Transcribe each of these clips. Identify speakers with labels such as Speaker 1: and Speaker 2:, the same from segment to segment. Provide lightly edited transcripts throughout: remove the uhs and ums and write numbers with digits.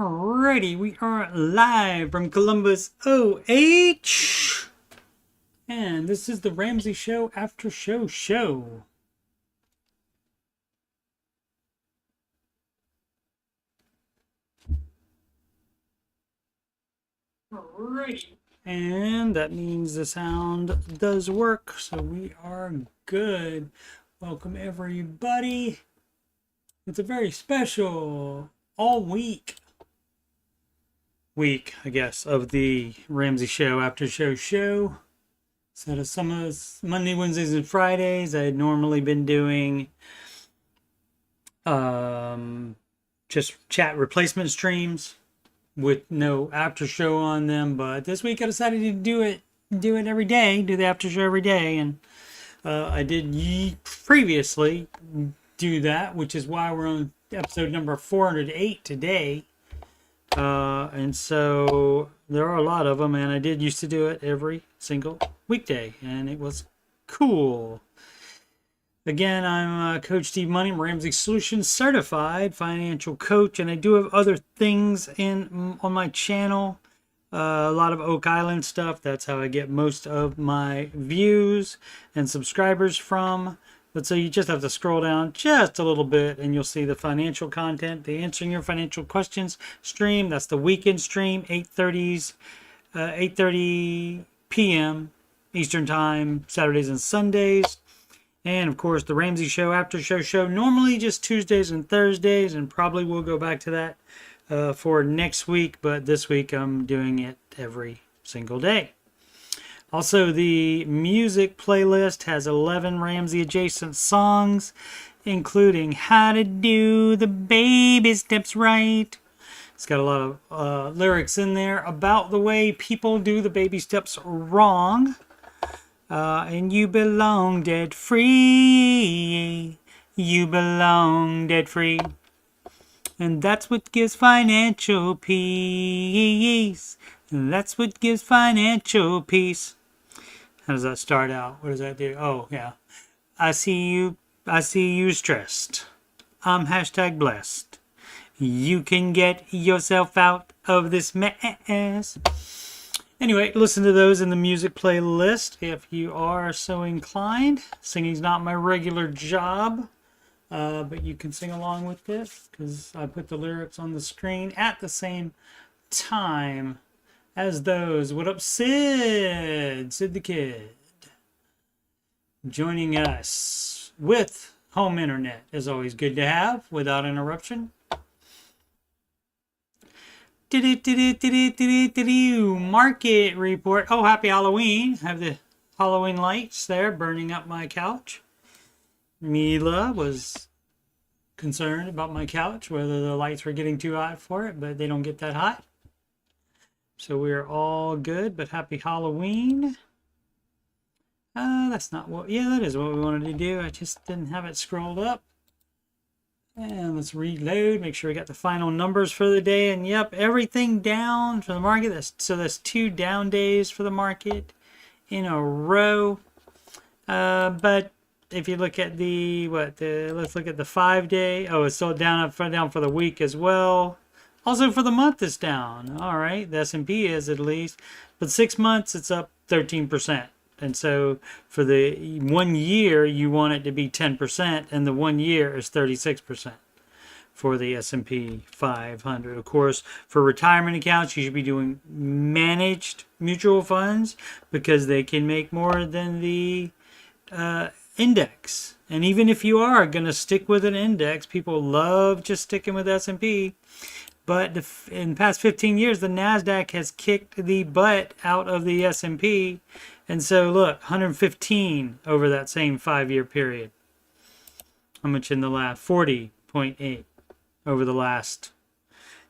Speaker 1: Alrighty, we are live from Columbus, OH, and this is the Ramsey Show After Show. Alrighty, and that means the sound does work, so we are good. Welcome everybody. It's a very special all week, I guess, of the Ramsey Show After Show. So to some of those Monday, Wednesdays, and Fridays, I had normally been doing just chat replacement streams with no after show on them. But this week I decided to do it every day, do the after show every day, and I did previously do that, which is why we're on episode number 408 today. And so there are a lot of them, and I did used to do it every single weekday, and it was cool. Again, I'm Coach Steve Money. I'm Ramsey Solutions certified financial coach, and I do have other things on my channel. A lot of Oak Island stuff. That's how I get most of my views and subscribers from. But so you just have to scroll down just a little bit and you'll see the financial content, the Answering Your Financial Questions stream. That's the weekend stream, 8:30 p.m. Eastern Time, Saturdays and Sundays. And of course, the Ramsey Show After Show, normally just Tuesdays and Thursdays, and probably we'll go back to that for next week. But this week I'm doing it every single day. Also, the music playlist has 11 Ramsey adjacent songs, including How to Do the Baby Steps Right. It's got a lot of lyrics in there about the way people do the baby steps wrong. And you belong debt free. You belong debt free. And that's what gives financial peace. And that's what gives financial peace. How does that start out? What does that do? Oh, yeah. I see you stressed. I'm hashtag blessed. You can get yourself out of this mess. Anyway, listen to those in the music playlist if you are so inclined. Singing's not my regular job, but you can sing along with this because I put the lyrics on the screen at the same time as those. What up, Sid the Kid, joining us with home internet is always good to have without interruption. Market report. Oh, happy Halloween. Have the Halloween lights there burning up my couch. Mila was concerned about my couch, whether the lights were getting too hot for it, but they don't get that hot. So we're all good, but happy Halloween. That's not what, yeah, that is what we wanted to do. I just didn't have it scrolled up. And let's reload, make sure we got the final numbers for the day. And yep, everything down for the market. So that's 2 down days for the market in a row. But if you look at let's look at the 5-day. Oh, it's still down for the week as well. Also for the month it's down. All right, the S&P is at least. But 6 months it's up 13%. And so for the 1 year you want it to be 10%, and the 1 year is 36% for the S&P 500. Of course, for retirement accounts you should be doing managed mutual funds because they can make more than the index. And even if you are going to stick with an index, people love just sticking with S&P. But in the past 15 years, the NASDAQ has kicked the butt out of the S&P. And so, look, 115 over that same 5-year period. How much in the last? 40.8 over the last.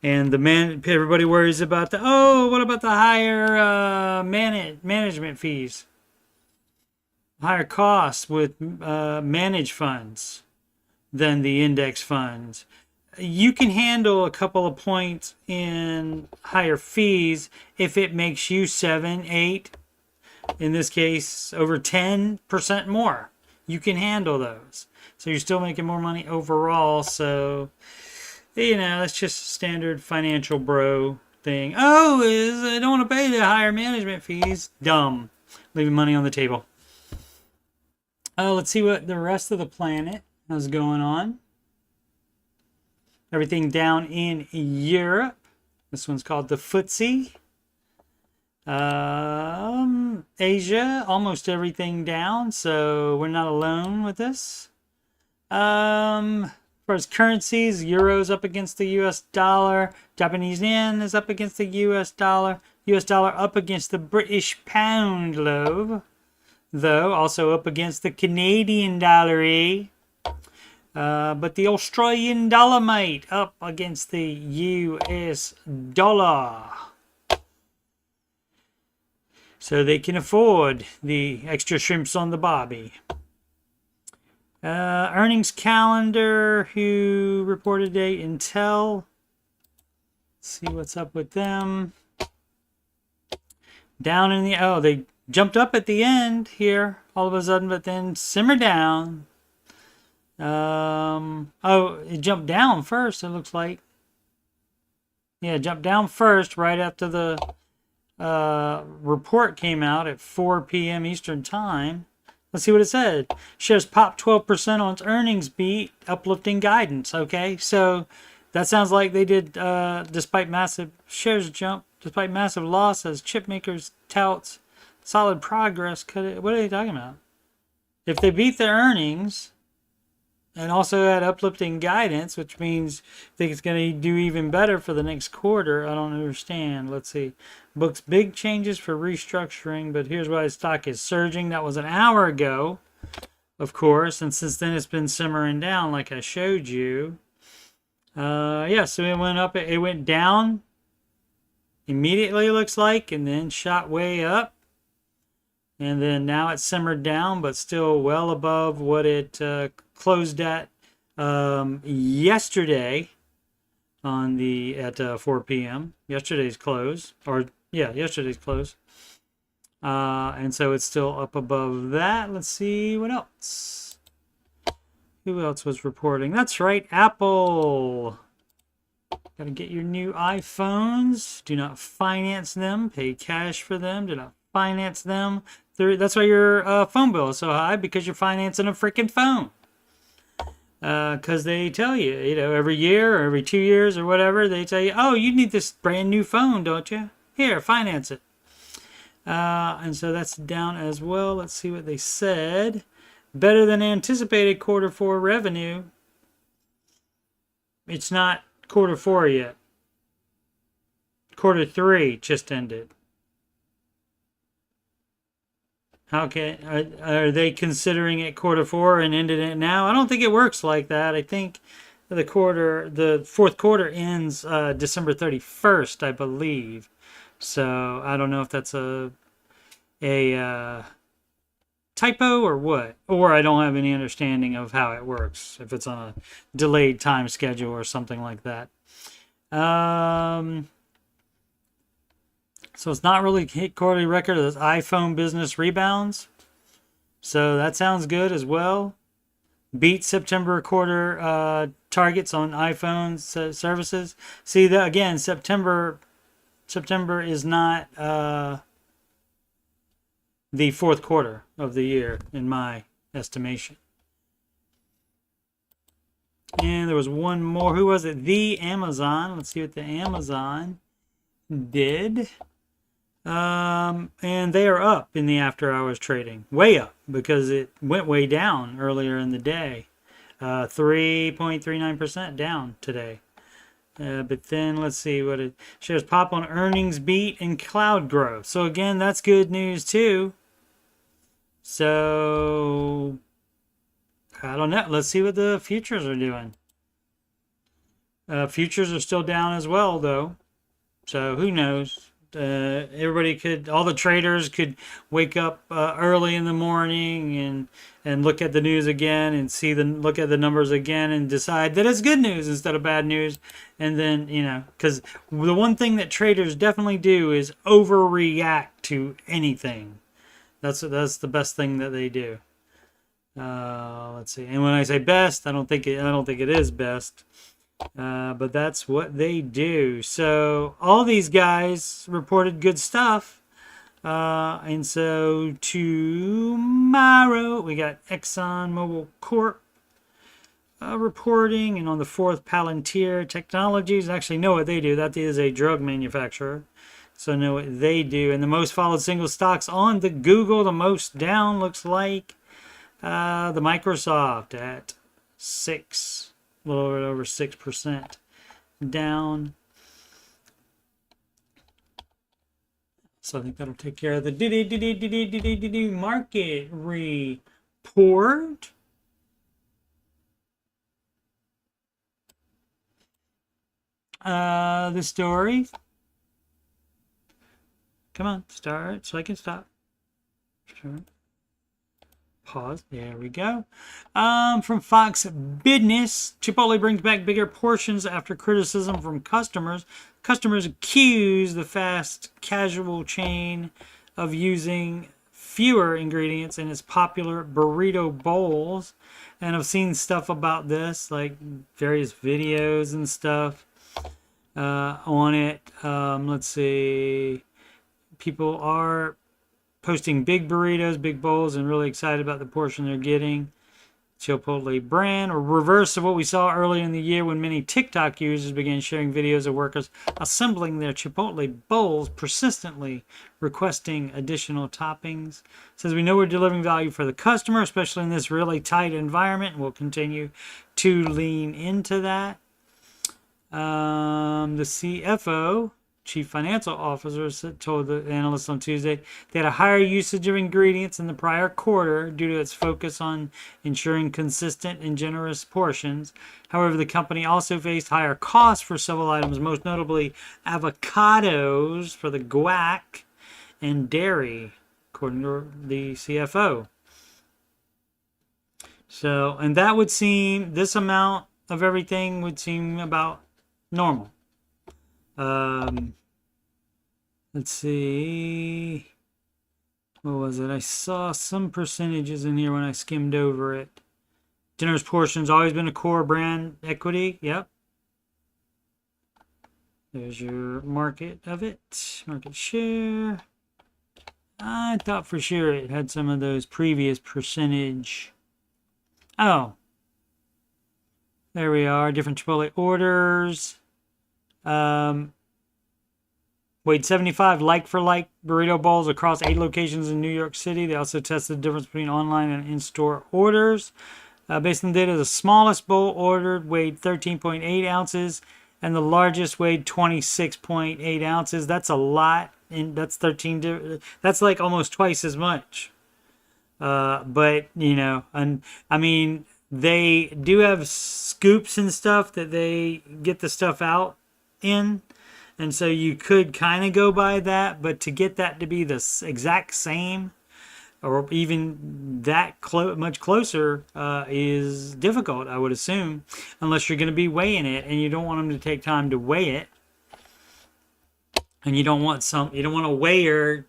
Speaker 1: And everybody worries about what about the higher management fees? Higher costs with managed funds than the index funds. You can handle a couple of points in higher fees if it makes you 7, 8, in this case, over 10% more. You can handle those. So you're still making more money overall. So You know, that's just standard financial bro thing. Oh, I don't want to pay the higher management fees. Dumb. Leaving money on the table. Let's see what the rest of the planet is going on. Everything down in Europe. This one's called the FTSE. Asia, almost everything down, so we're not alone with this. As far as currencies, Euro's up against the US dollar. Japanese yen is up against the US dollar. US dollar up against the British pound, though also up against the Canadian dollar. But the Australian dollar up against the US dollar. So they can afford the extra shrimps on the barbie. Earnings calendar, who reported today? Intel. Let's see what's up with them. Down in the, they jumped up at the end here all of a sudden, but then simmered down. It jumped down first, it looks like. Yeah, it jumped down first right after the report came out at 4 p.m. Eastern Time. Let's see what it said. Shares popped 12% on its earnings beat, uplifting guidance. Okay, so that sounds like they did, despite massive shares jump, despite massive loss as chip makers touts solid progress. What are they talking about? If they beat their earnings and also had uplifting guidance, which means I think it's going to do even better for the next quarter. I don't understand. Let's see. Books big changes for restructuring, but here's why the stock is surging. That was an hour ago, of course, and since then it's been simmering down like I showed you. Yeah, so it went up. It went down immediately, looks like, and then shot way up. And then now it's simmered down, but still well above what it closed at yesterday at 4 p.m. Yesterday's close, yesterday's close. And so it's still up above that. Let's see what else. Who else was reporting? That's right, Apple. Got to get your new iPhones. Do not finance them. Pay cash for them. Do not finance them. That's why your phone bill is so high, because you're financing a freaking phone. Because they tell you, every year or every 2 years or whatever, they tell you, oh, you need this brand new phone, don't you? Here, finance it. And so that's down as well. Let's see what they said. Better than anticipated Q4 revenue. It's not Q4 yet. Q3 just ended. Are they considering it Q4 and ended it now? I don't think it works like that. I think the fourth quarter ends December 31st, I believe. So I don't know if that's a typo or what, or I don't have any understanding of how it works. If it's on a delayed time schedule or something like that. So it's not really hit quarterly record as iPhone business rebounds. So that sounds good as well. Beat September quarter targets on iPhone services. See that again, September is not the fourth quarter of the year in my estimation. And there was one more. Who was it? The Amazon. Let's see what the Amazon did. And they are up in the after hours trading, way up, because it went way down earlier in the day. 3.39% down today. But then let's see what it shares. Pop on earnings beat and cloud growth. So again, that's good news too. So I don't know. Let's see what the futures are doing. Futures are still down as well, though. So who knows? All the traders could wake up early in the morning and look at the news again and look at the numbers again and decide that it's good news instead of bad news. And then, because the one thing that traders definitely do is overreact to anything. That's the best thing that they do. Let's see. And when I say best, I don't think it is best. But that's what they do. So all these guys reported good stuff. And so tomorrow we got ExxonMobil Corp reporting, and on the 4th, Palantir Technologies. Actually, know what they do. That is a drug manufacturer. So know what they do. And the most followed single stocks on the Google, the most down looks like the Microsoft at 6, a little bit over 6% down. So I think that'll take care of the market report. The story. Come on, start so I can stop. Sure. Pause. There we go. From Fox Business, Chipotle brings back bigger portions after criticism from customers. Customers accuse the fast casual chain of using fewer ingredients in its popular burrito bowls. And I've seen stuff about this, like various videos and stuff on it. Let's see. People are posting big burritos, big bowls, and really excited about the portion they're getting. Chipotle brand, or reverse of what we saw earlier in the year when many TikTok users began sharing videos of workers assembling their Chipotle bowls, persistently requesting additional toppings. Says we know we're delivering value for the customer, especially in this really tight environment, and we'll continue to lean into that. The CFO, Chief Financial Officer, told the analysts on Tuesday they had a higher usage of ingredients in the prior quarter due to its focus on ensuring consistent and generous portions. However, the company also faced higher costs for several items, most notably avocados for the guac and dairy, according to the CFO. So, and that would seem, this amount of everything would seem about normal. Let's see. What was it? I saw some percentages in here when I skimmed over it. Generous portions always been a core brand equity. Yep. There's your market of it. Market share. I thought for sure it had some of those previous percentage. Oh. There we are. Different Chipotle orders. Weighed 75 like-for-like burrito bowls across 8 locations in New York City. They also tested the difference between online and in-store orders. Based on data, the smallest bowl ordered weighed 13.8 ounces, and the largest weighed 26.8 ounces. That's a lot, and that's 13. That's like almost twice as much. But you know, and I mean, they do have scoops and stuff that they get the stuff out in. And so you could kind of go by that, but to get that to be the exact same or even that much closer is difficult, I would assume, unless you're going to be weighing it and you don't want them to take time to weigh it. And you don't want a weigher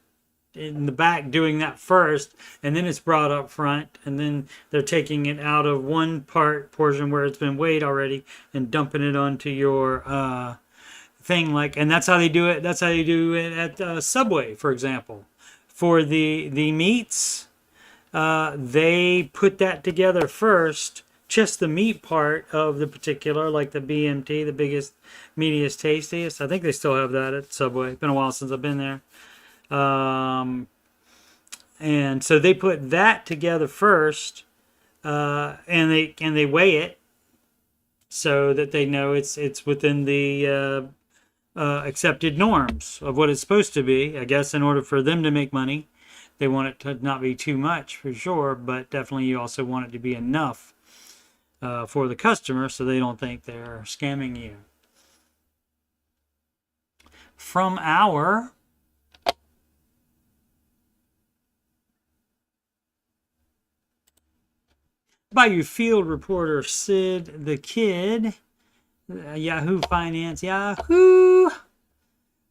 Speaker 1: in the back doing that first, and then it's brought up front, and then they're taking it out of one portion where it's been weighed already and dumping it onto your thing, like, and that's how they do it. That's how you do it at Subway, for example. For the meats, they put that together first, just the meat part of the particular, like the BMT, the biggest, meatiest, tastiest. I think they still have that at Subway. It's been a while since I've been there. And so they put that together first, and they weigh it so that they know it's within the accepted norms of what it's supposed to be. I guess in order for them to make money, they want it to not be too much for sure, but definitely you also want it to be enough for the customer so they don't think they're scamming you. From our Bayou Field reporter Sid the Kid, Yahoo Finance, Yahoo!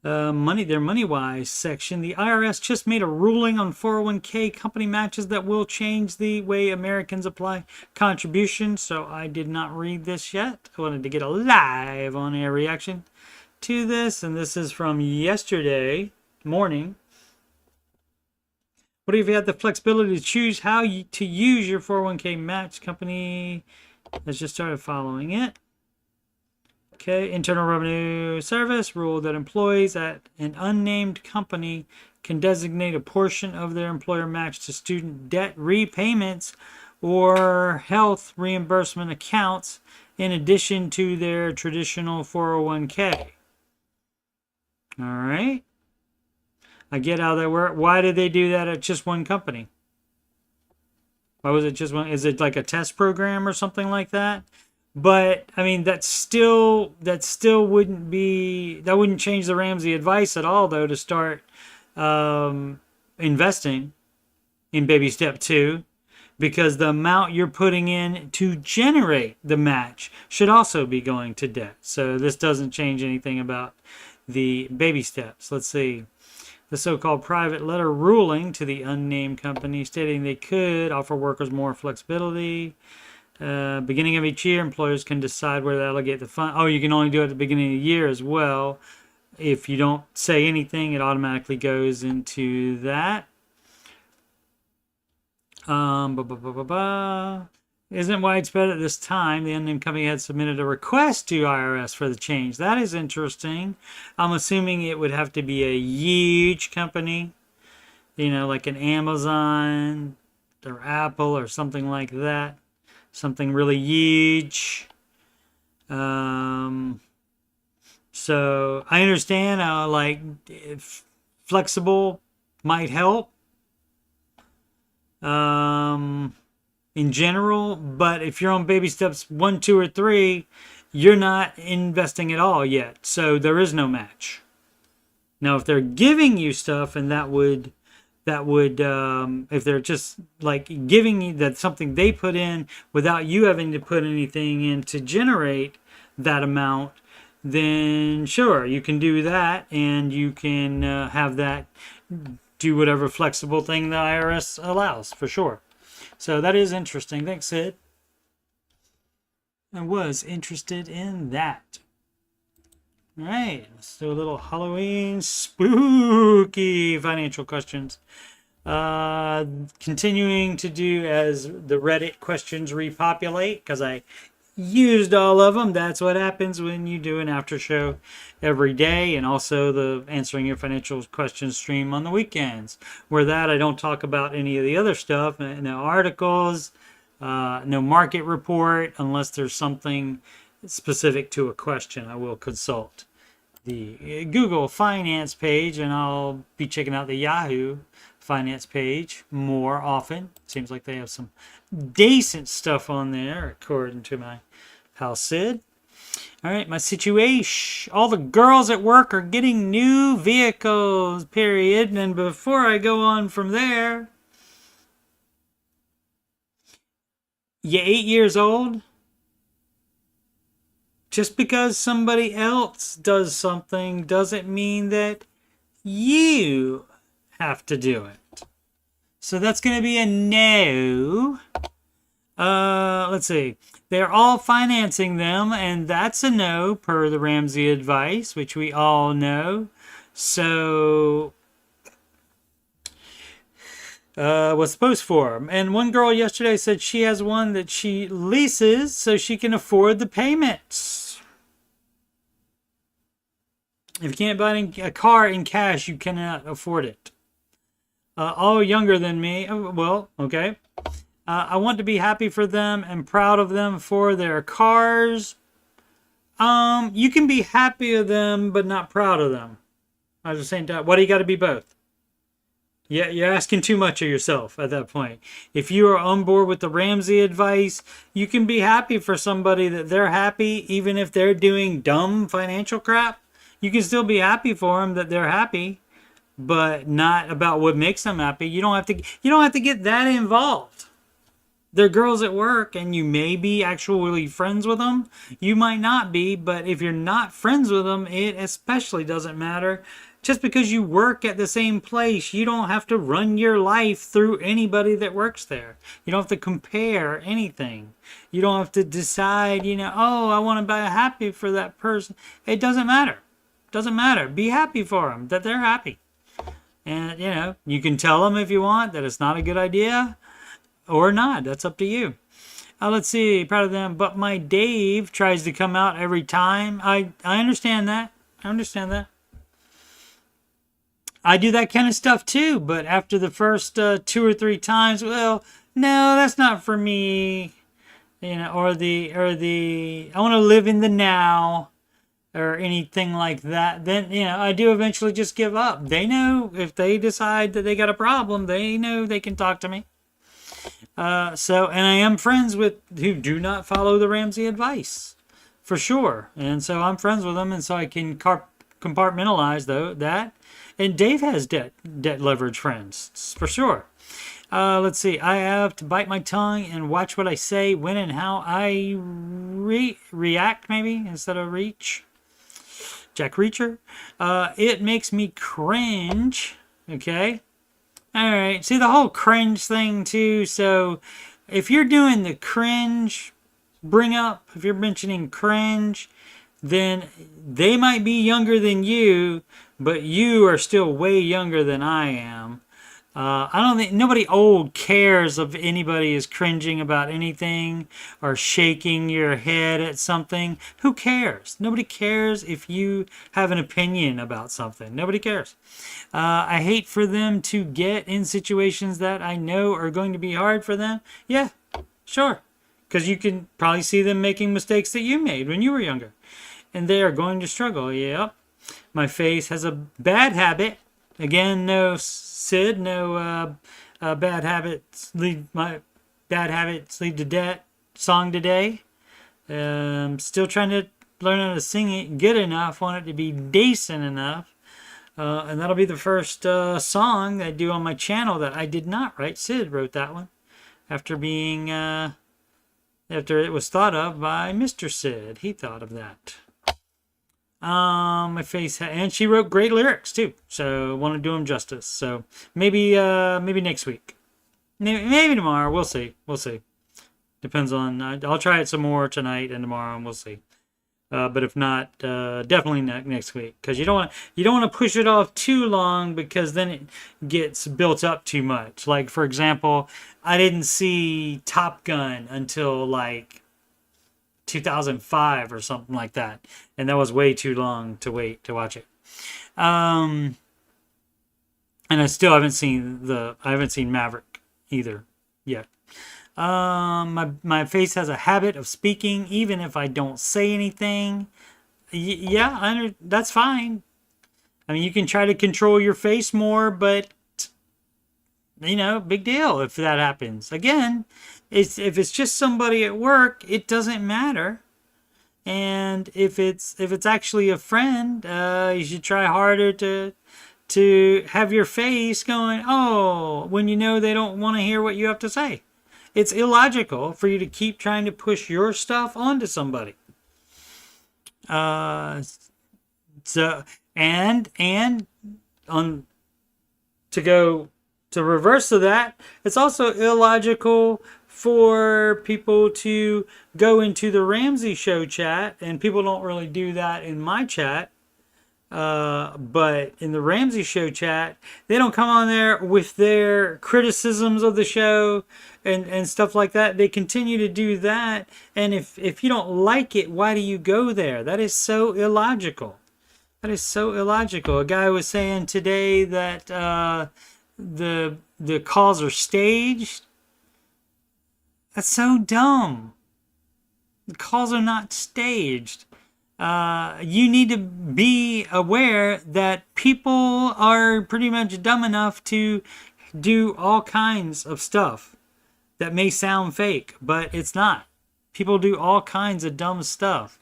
Speaker 1: Their MoneyWise section. The IRS just made a ruling on 401k company matches that will change the way Americans apply contributions. So I did not read this yet. I wanted to get a live on air reaction to this, and this is from yesterday morning. What if you had the flexibility to choose how to use your 401k match? Company has just started following it. Okay, Internal Revenue Service ruled that employees at an unnamed company can designate a portion of their employer match to student debt repayments or health reimbursement accounts in addition to their traditional 401k. All right. I get how that works. Why did they do that at just one company? Why was it just one? Is it like a test program or something like that? But I mean, that still wouldn't change the Ramsey advice at all, though, to start investing in baby step 2, because the amount you're putting in to generate the match should also be going to debt. So this doesn't change anything about the baby steps. Let's see. The so-called private letter ruling to the unnamed company stating they could offer workers more flexibility. Beginning of each year, employers can decide whether to allocate the fund. Oh, you can only do it at the beginning of the year as well. If you don't say anything, it automatically goes into that. Isn't widespread at this time. The unnamed company had submitted a request to IRS for the change. That is interesting. I'm assuming it would have to be a huge company, like an Amazon or Apple or something like that. Something really huge. So I understand how if flexible might help in general, but if you're on baby steps 1, 2, or 3, you're not investing at all yet. So there is no match. Now, if they're giving you stuff, and that would if they're just giving you that something they put in without you having to put anything in to generate that amount, then sure, you can do that, and you can have that do whatever flexible thing the IRS allows, for sure. So that is interesting. Thanks, Sid. I was interested in that. All right, let's do a little Halloween spooky financial questions. Continuing to do as the Reddit questions repopulate, because I used all of them. That's what happens when you do an after show every day, and also the answering your financial questions stream on the weekends, where I don't talk about any of the other stuff, no articles, no market report, unless there's something specific to a question. I will consult the Google Finance page, and I'll be checking out the Yahoo Finance page more often. Seems like they have some decent stuff on there, according to my pal Sid. All right, my situation. All the girls at work are getting new vehicles, period. And before I go on from there, you 8 years old? Just because somebody else does something doesn't mean that you have to do it. So that's going to be a no. Let's see. They're all financing them, and that's a no per the Ramsey advice, which we all know. So what's supposed for? And one girl yesterday said she has one that she leases so she can afford the payments. If you can't buy a car in cash, you cannot afford it. All younger than me. Well, okay. I want to be happy for them and proud of them for their cars. You can be happy of them, but not proud of them. At the same time, why do you got to be both? Yeah, you're asking too much of yourself at that point. If you are on board with the Ramsey advice, you can be happy for somebody that they're happy, even if they're doing dumb financial crap. You can still be happy for them that they're happy, but not about what makes them happy. You don't have to get that involved. they're girls at work, and you may be actually friends with them. You might not be, but if you're not friends with them, it especially doesn't matter. Just because you work at the same place, you don't have to run your life through anybody that works there. You don't have to compare anything. You don't have to decide, oh, I want to be happy for that person. It doesn't matter. Doesn't matter. Be happy for them, that they're happy. And, you can tell them if you want that it's not a good idea or not. That's up to you. Let's see. Proud of them. But my Dave tries to come out every time. I understand that. I understand that. I do that kind of stuff too, but after the first 2 or 3 times, well, no, that's not for me. Or the I want to live in the now, or anything like that, then, I do eventually just give up. They know if they decide that they got a problem, they know they can talk to me. And I am friends with who do not follow the Ramsey advice, for sure. And so I'm friends with them, and so I can compartmentalize that. And Dave has debt leverage friends, for sure. Let's see. I have to bite my tongue and watch what I say, when and how I react, maybe, instead of reach. Jack Reacher. It makes me cringe. Okay. All right. See the whole cringe thing too. So if you're doing the cringe bring up, if you're mentioning cringe, then they might be younger than you, but you are still way younger than I am. I don't think nobody old cares if anybody is cringing about anything or shaking your head at something. Who cares? Nobody cares if you have an opinion about something. Nobody cares. I hate for them to get in situations that I know are going to be hard for them. Yeah, sure. Because you can probably see them making mistakes that you made when you were younger. And they are going to struggle. Yep. My face has a bad habit. Again, no Sid, no bad habits lead to debt song today. Still trying to learn how to sing it good enough. Want it to be decent enough. And that'll be the first song I do on my channel that I did not write. Sid wrote that one after it was thought of by Mr. Sid. He thought of that. My face, and she wrote great lyrics too, so I want to do them justice. So maybe next week, maybe tomorrow. We'll see. Depends on. I'll try it some more tonight and tomorrow, and we'll see. But if not, definitely next week, because you don't want to push it off too long, because then it gets built up too much. Like, for example, I didn't see Top Gun until like 2005 or something like that, and that was way too long to wait to watch it. And I still haven't seen Maverick either yet. My face has a habit of speaking even if I don't say anything. That's fine. I mean, you can try to control your face more, but big deal if that happens. Again, if it's just somebody at work, it doesn't matter. And if it's actually a friend, you should try harder to have your face going, oh, when they don't want to hear what you have to say. It's illogical for you to keep trying to push your stuff onto somebody. To reverse of that, it's also illogical for people to go into the Ramsey Show chat, and people don't really do that in my chat. But in the Ramsey Show chat, they don't come on there with their criticisms of the show and stuff like that. They continue to do that. And if you don't like it, why do you go there? That is so illogical. That is so illogical. A guy was saying today that the calls are staged. That's so dumb. The calls are not staged. You need to be aware that people are pretty much dumb enough to do all kinds of stuff that may sound fake, but it's not. People do all kinds of dumb stuff.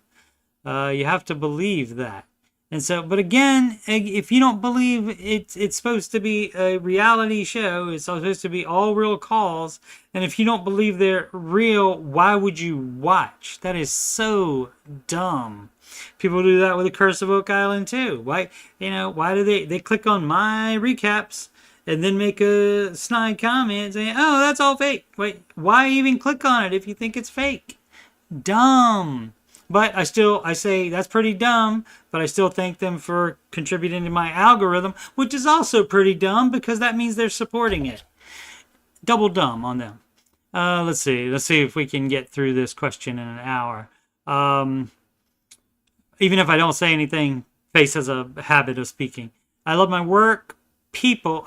Speaker 1: You have to believe that. And so, but again, if you don't believe it's supposed to be a reality show, it's supposed to be all real calls, and if you don't believe they're real, why would you watch? That is so dumb. People do that with the Curse of Oak Island too. Why, why do they click on my recaps and then make a snide comment saying, "Oh, that's all fake." Wait, why even click on it if you think it's fake? Dumb. But I say that's pretty dumb, but I still thank them for contributing to my algorithm, which is also pretty dumb because that means they're supporting it. Double dumb on them. Let's see if we can get through this question in an hour. Even if I don't say anything, Face has a habit of speaking. I love my work, peoples,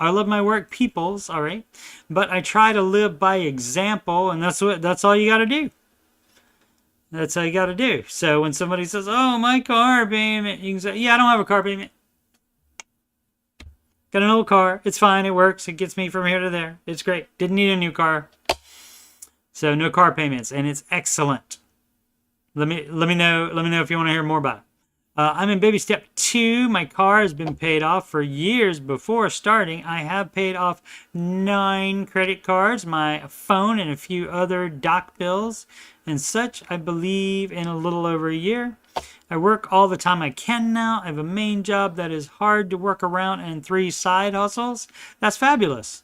Speaker 1: all right? But I try to live by example, and that's all you got to do. That's all you got to do. So when somebody says, "Oh, my car payment," you can say, "Yeah, I don't have a car payment. Got an old car. It's fine. It works. It gets me from here to there. It's great. Didn't need a new car." So no car payments, and it's excellent. Let me know if you want to hear more about it. I'm in baby step 2. My car has been paid off for years before starting. I have paid off 9 credit cards, my phone, and a few other doc bills and such, I believe, in a little over a year. I work all the time I can now. I have a main job that is hard to work around and 3 side hustles. That's fabulous.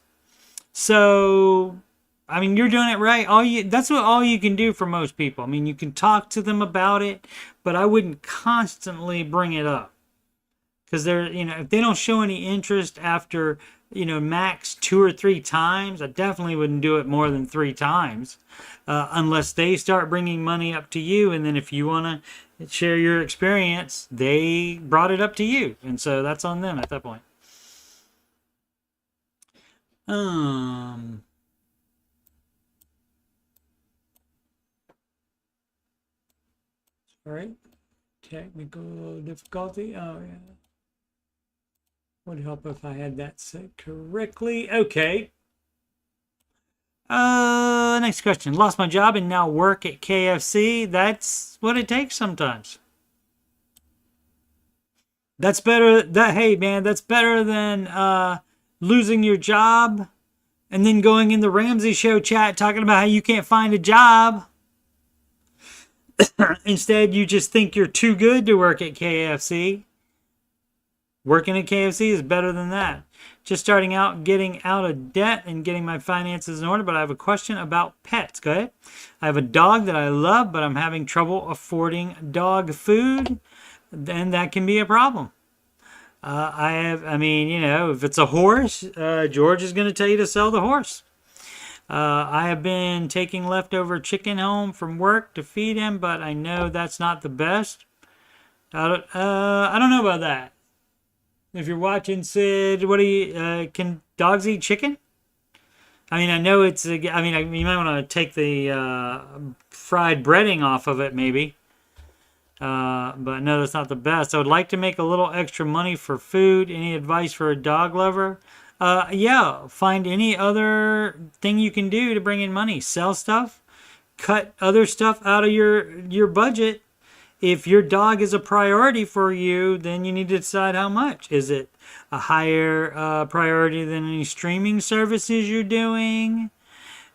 Speaker 1: So, I mean, you're doing it right. That's all you can do for most people. I mean, you can talk to them about it, but I wouldn't constantly bring it up. Because if they don't show any interest after, max 2 or 3 times, I definitely wouldn't do it more than 3 times. Unless they start bringing money up to you, and then if you want to share your experience, they brought it up to you. And so that's on them at that point. All right, technical difficulty. Oh yeah, would help if I had that set correctly. Okay. Next question. Lost my job and now work at KFC. That's what it takes sometimes. That's better. Hey man, that's better than losing your job and then going in the Ramsey show chat talking about how you can't find a job. Instead, you just think you're too good to work at KFC. Working at KFC is better than that. Just starting out, getting out of debt and getting my finances in order, but I have a question about pets. Go ahead. I have a dog that I love, but I'm having trouble affording dog food. Then that can be a problem. If it's a horse, George is going to tell you to sell the horse. I have been taking leftover chicken home from work to feed him, but I know that's not the best. I don't know about that. If you're watching, Sid, can dogs eat chicken? I mean, I know you might want to take the fried breading off of it, maybe. But no, that's not the best. I would like to make a little extra money for food. Any advice for a dog lover? Find any other thing you can do to bring in money. Sell stuff. Cut other stuff out of your budget. If your dog is a priority for you, then you need to decide how much. Is it a higher priority than any streaming services you're doing?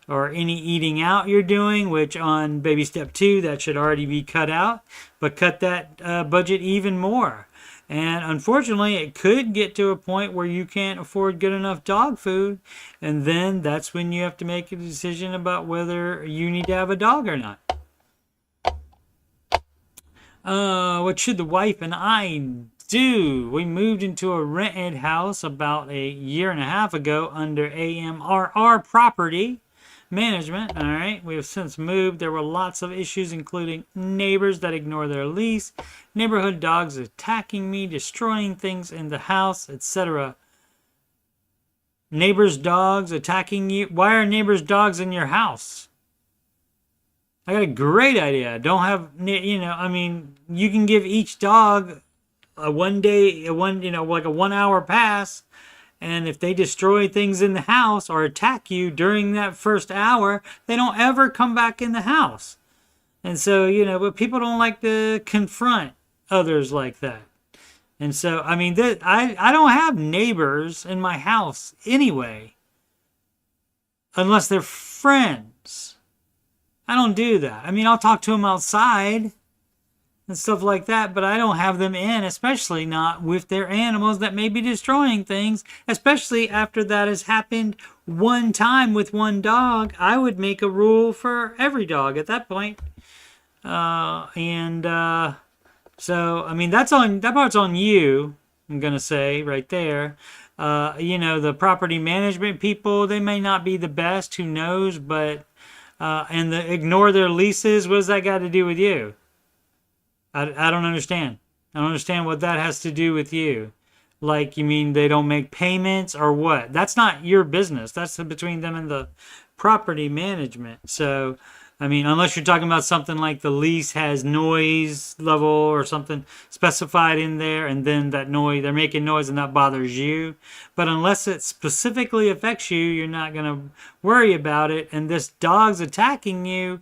Speaker 1: Or any eating out you're doing, which on baby step 2, that should already be cut out. But cut that budget even more. And unfortunately, it could get to a point where you can't afford good enough dog food. And then that's when you have to make a decision about whether you need to have a dog or not. What should the wife and I do? We moved into a rented house about a year and a half ago under AMRR property management. All right, we have since moved. There were lots of issues, including neighbors that ignore their lease, neighborhood dogs attacking me, destroying things in the house, etc. Neighbors' dogs attacking you. Why are neighbors' dogs in your house? I got a great idea. Don't have, you can give each dog a 1 hour pass. And if they destroy things in the house or attack you during that first hour, they don't ever come back in the house. And so, but people don't like to confront others like that. And so, I mean, I don't have neighbors in my house anyway, unless they're friends. I don't do that. I mean, I'll talk to them outside and stuff like that, but I don't have them in, especially not with their animals that may be destroying things, especially after that has happened one time with one dog. I would make a rule for every dog at that point. So, I mean, that part's on you, I'm going to say right there. The property management people, they may not be the best, who knows, but, ignore their leases. What does that got to do with you? I don't understand. I don't understand what that has to do with you. Like, you mean they don't make payments or what? That's not your business. That's between them and the property management. So, I mean, unless you're talking about something like the lease has noise level or something specified in there, and then that noise, they're making noise and that bothers you. But unless it specifically affects you, you're not going to worry about it. And this dog's attacking you.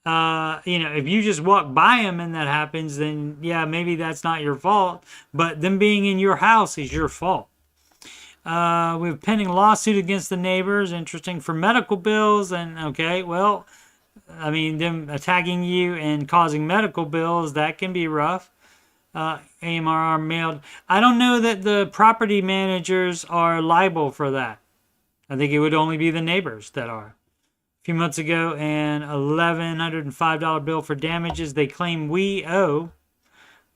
Speaker 1: If you just walk by them and that happens, then yeah, maybe that's not your fault. But them being in your house is your fault. We have pending lawsuit against the neighbors. Interesting, for medical bills. And okay, well, I mean, them attacking you and causing medical bills, that can be rough. AMRR mailed. I don't know that the property managers are liable for that. I think it would only be the neighbors that are. A few months ago, an $1,105 bill for damages they claim we owe.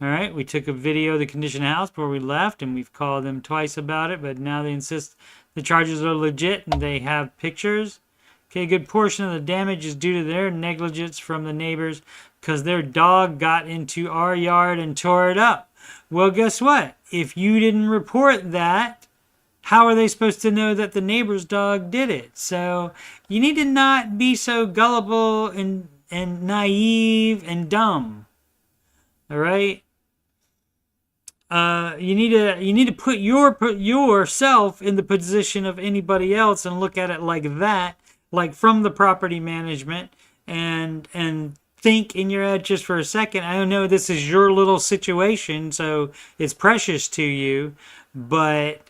Speaker 1: All right, we took a video of the condition of the house before we left, and we've called them twice about it, but now they insist the charges are legit and they have pictures. Okay, a good portion of the damage is due to their negligence from the neighbors because their dog got into our yard and tore it up. Well, guess what? If you didn't report that, how are they supposed to know that the neighbor's dog did it? So you need to not be so gullible and naive and dumb. All right. You need to put yourself in the position of anybody else and look at it like that, like from the property management, and think in your head just for a second. I know this is your little situation, so it's precious to you, but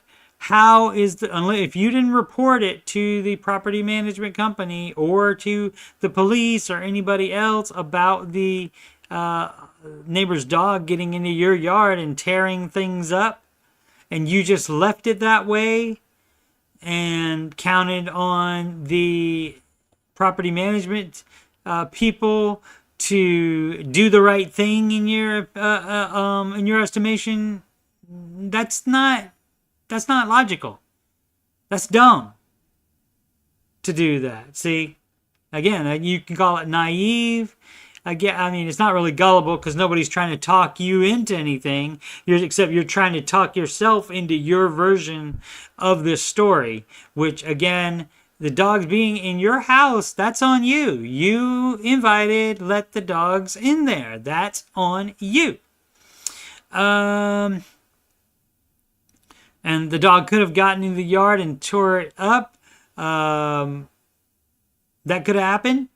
Speaker 1: how is if you didn't report it to the property management company or to the police or anybody else about the neighbor's dog getting into your yard and tearing things up, and you just left it that way and counted on the property management people to do the right thing in your estimation, that's not logical. That's dumb to do that. See, again, you can call it naive. Again, I mean, it's not really gullible because nobody's trying to talk you into anything, except you're trying to talk yourself into your version of this story, which, again, the dogs being in your house, that's on you. You let the dogs in there. That's on you. And the dog could have gotten in the yard and tore it up. That could have happened.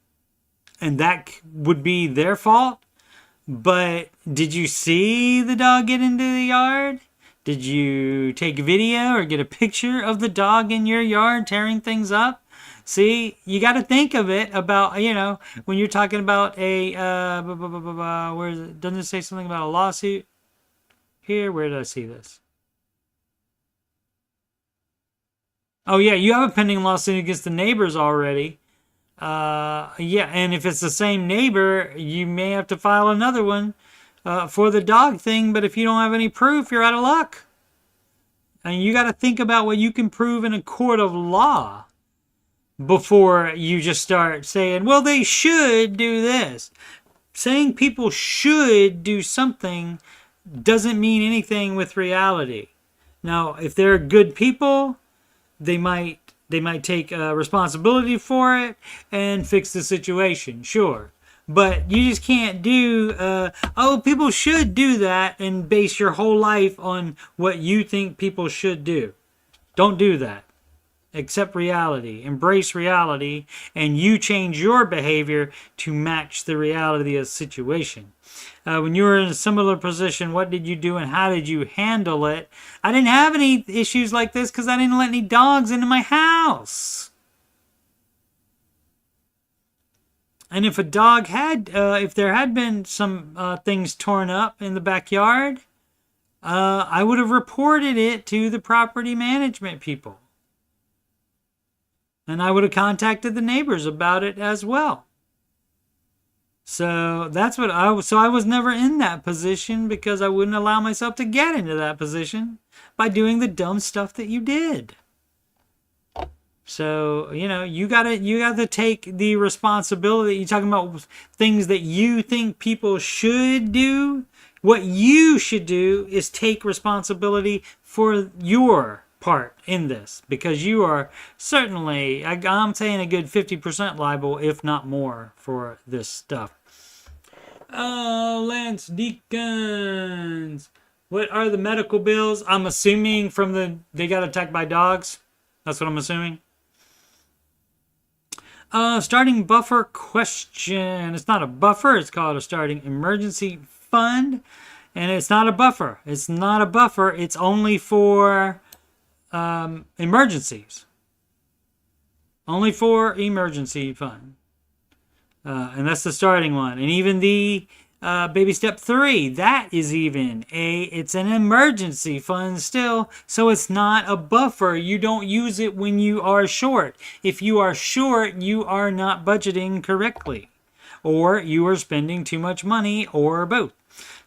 Speaker 1: And that would be their fault. But did you see the dog get into the yard? Did you take a video or get a picture of the dog in your yard tearing things up? See, you got to think of it about, when you're talking about where is it? Doesn't it say something about a lawsuit? Here, where did I see this? Oh, yeah, you have a pending lawsuit against the neighbors already. And if it's the same neighbor, you may have to file another one for the dog thing. But if you don't have any proof, you're out of luck. And you got to think about what you can prove in a court of law before you just start saying, well, they should do this. Saying people should do something doesn't mean anything with reality. Now, if they're good people, they might take responsibility for it and fix the situation, sure. But you just can't do, people should do that and base your whole life on what you think people should do. Don't do that. accept reality, embrace reality, and you change your behavior to match the reality of the situation. When you were in a similar position, what did you do and how did you handle it? I didn't have any issues like this because I didn't let any dogs into my house. And if a dog had, if there had been some things torn up in the backyard, I would have reported it to the property management people. And I would have contacted the neighbors about it as well. So that's what I was. So I was never in that position because I wouldn't allow myself to get into that position by doing the dumb stuff that you did. So, you gotta take the responsibility. You're talking about things that you think people should do. What you should do is take responsibility for your part in this, because you are certainly, I'm saying, a good 50% liable, if not more, for this stuff. Oh, Lance Deacons. What are the medical bills? I'm assuming they got attacked by dogs. That's what I'm assuming. Starting buffer question. It's not a buffer. It's called a starting emergency fund. And it's not a buffer. It's not a buffer. It's only for emergencies. Only for emergency fund. And that's the starting one. And even the baby step 3, that is even it's an emergency fund still. So it's not a buffer. You don't use it when you are short. If you are short, you are not budgeting correctly. Or you are spending too much money, or both.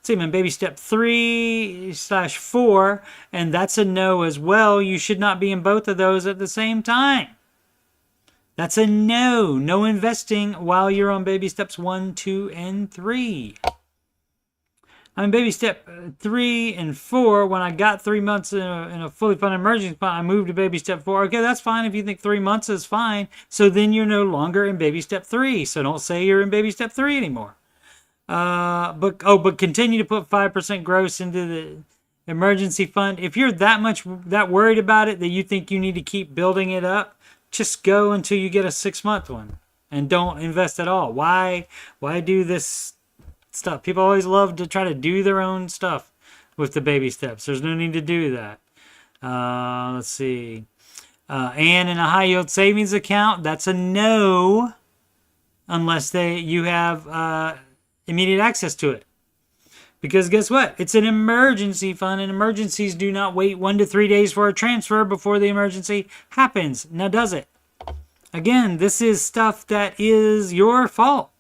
Speaker 1: Same in baby step 3/4, and that's a no as well. You should not be in both of those at the same time. That's a no. No investing while you're on baby steps 1, 2, and 3. I'm in baby step 3 and 4. When I got 3 months in a fully funded emergency fund, I moved to baby step 4. Okay, that's fine if you think 3 months is fine. So then you're no longer in baby step 3. So don't say you're in baby step 3 anymore. But continue to put 5% gross into the emergency fund. If you're that worried about it that you think you need to keep building it up, just go until you get a 6-month one and don't invest at all. Why do this stuff? People always love to try to do their own stuff with the baby steps. There's no need to do that. Let's see. And in a high yield savings account, that's a no, unless you have immediate access to it. Because guess what? It's an emergency fund, and emergencies do not wait 1 to 3 days for a transfer before the emergency happens. Now, does it? Again, this is stuff that is your fault.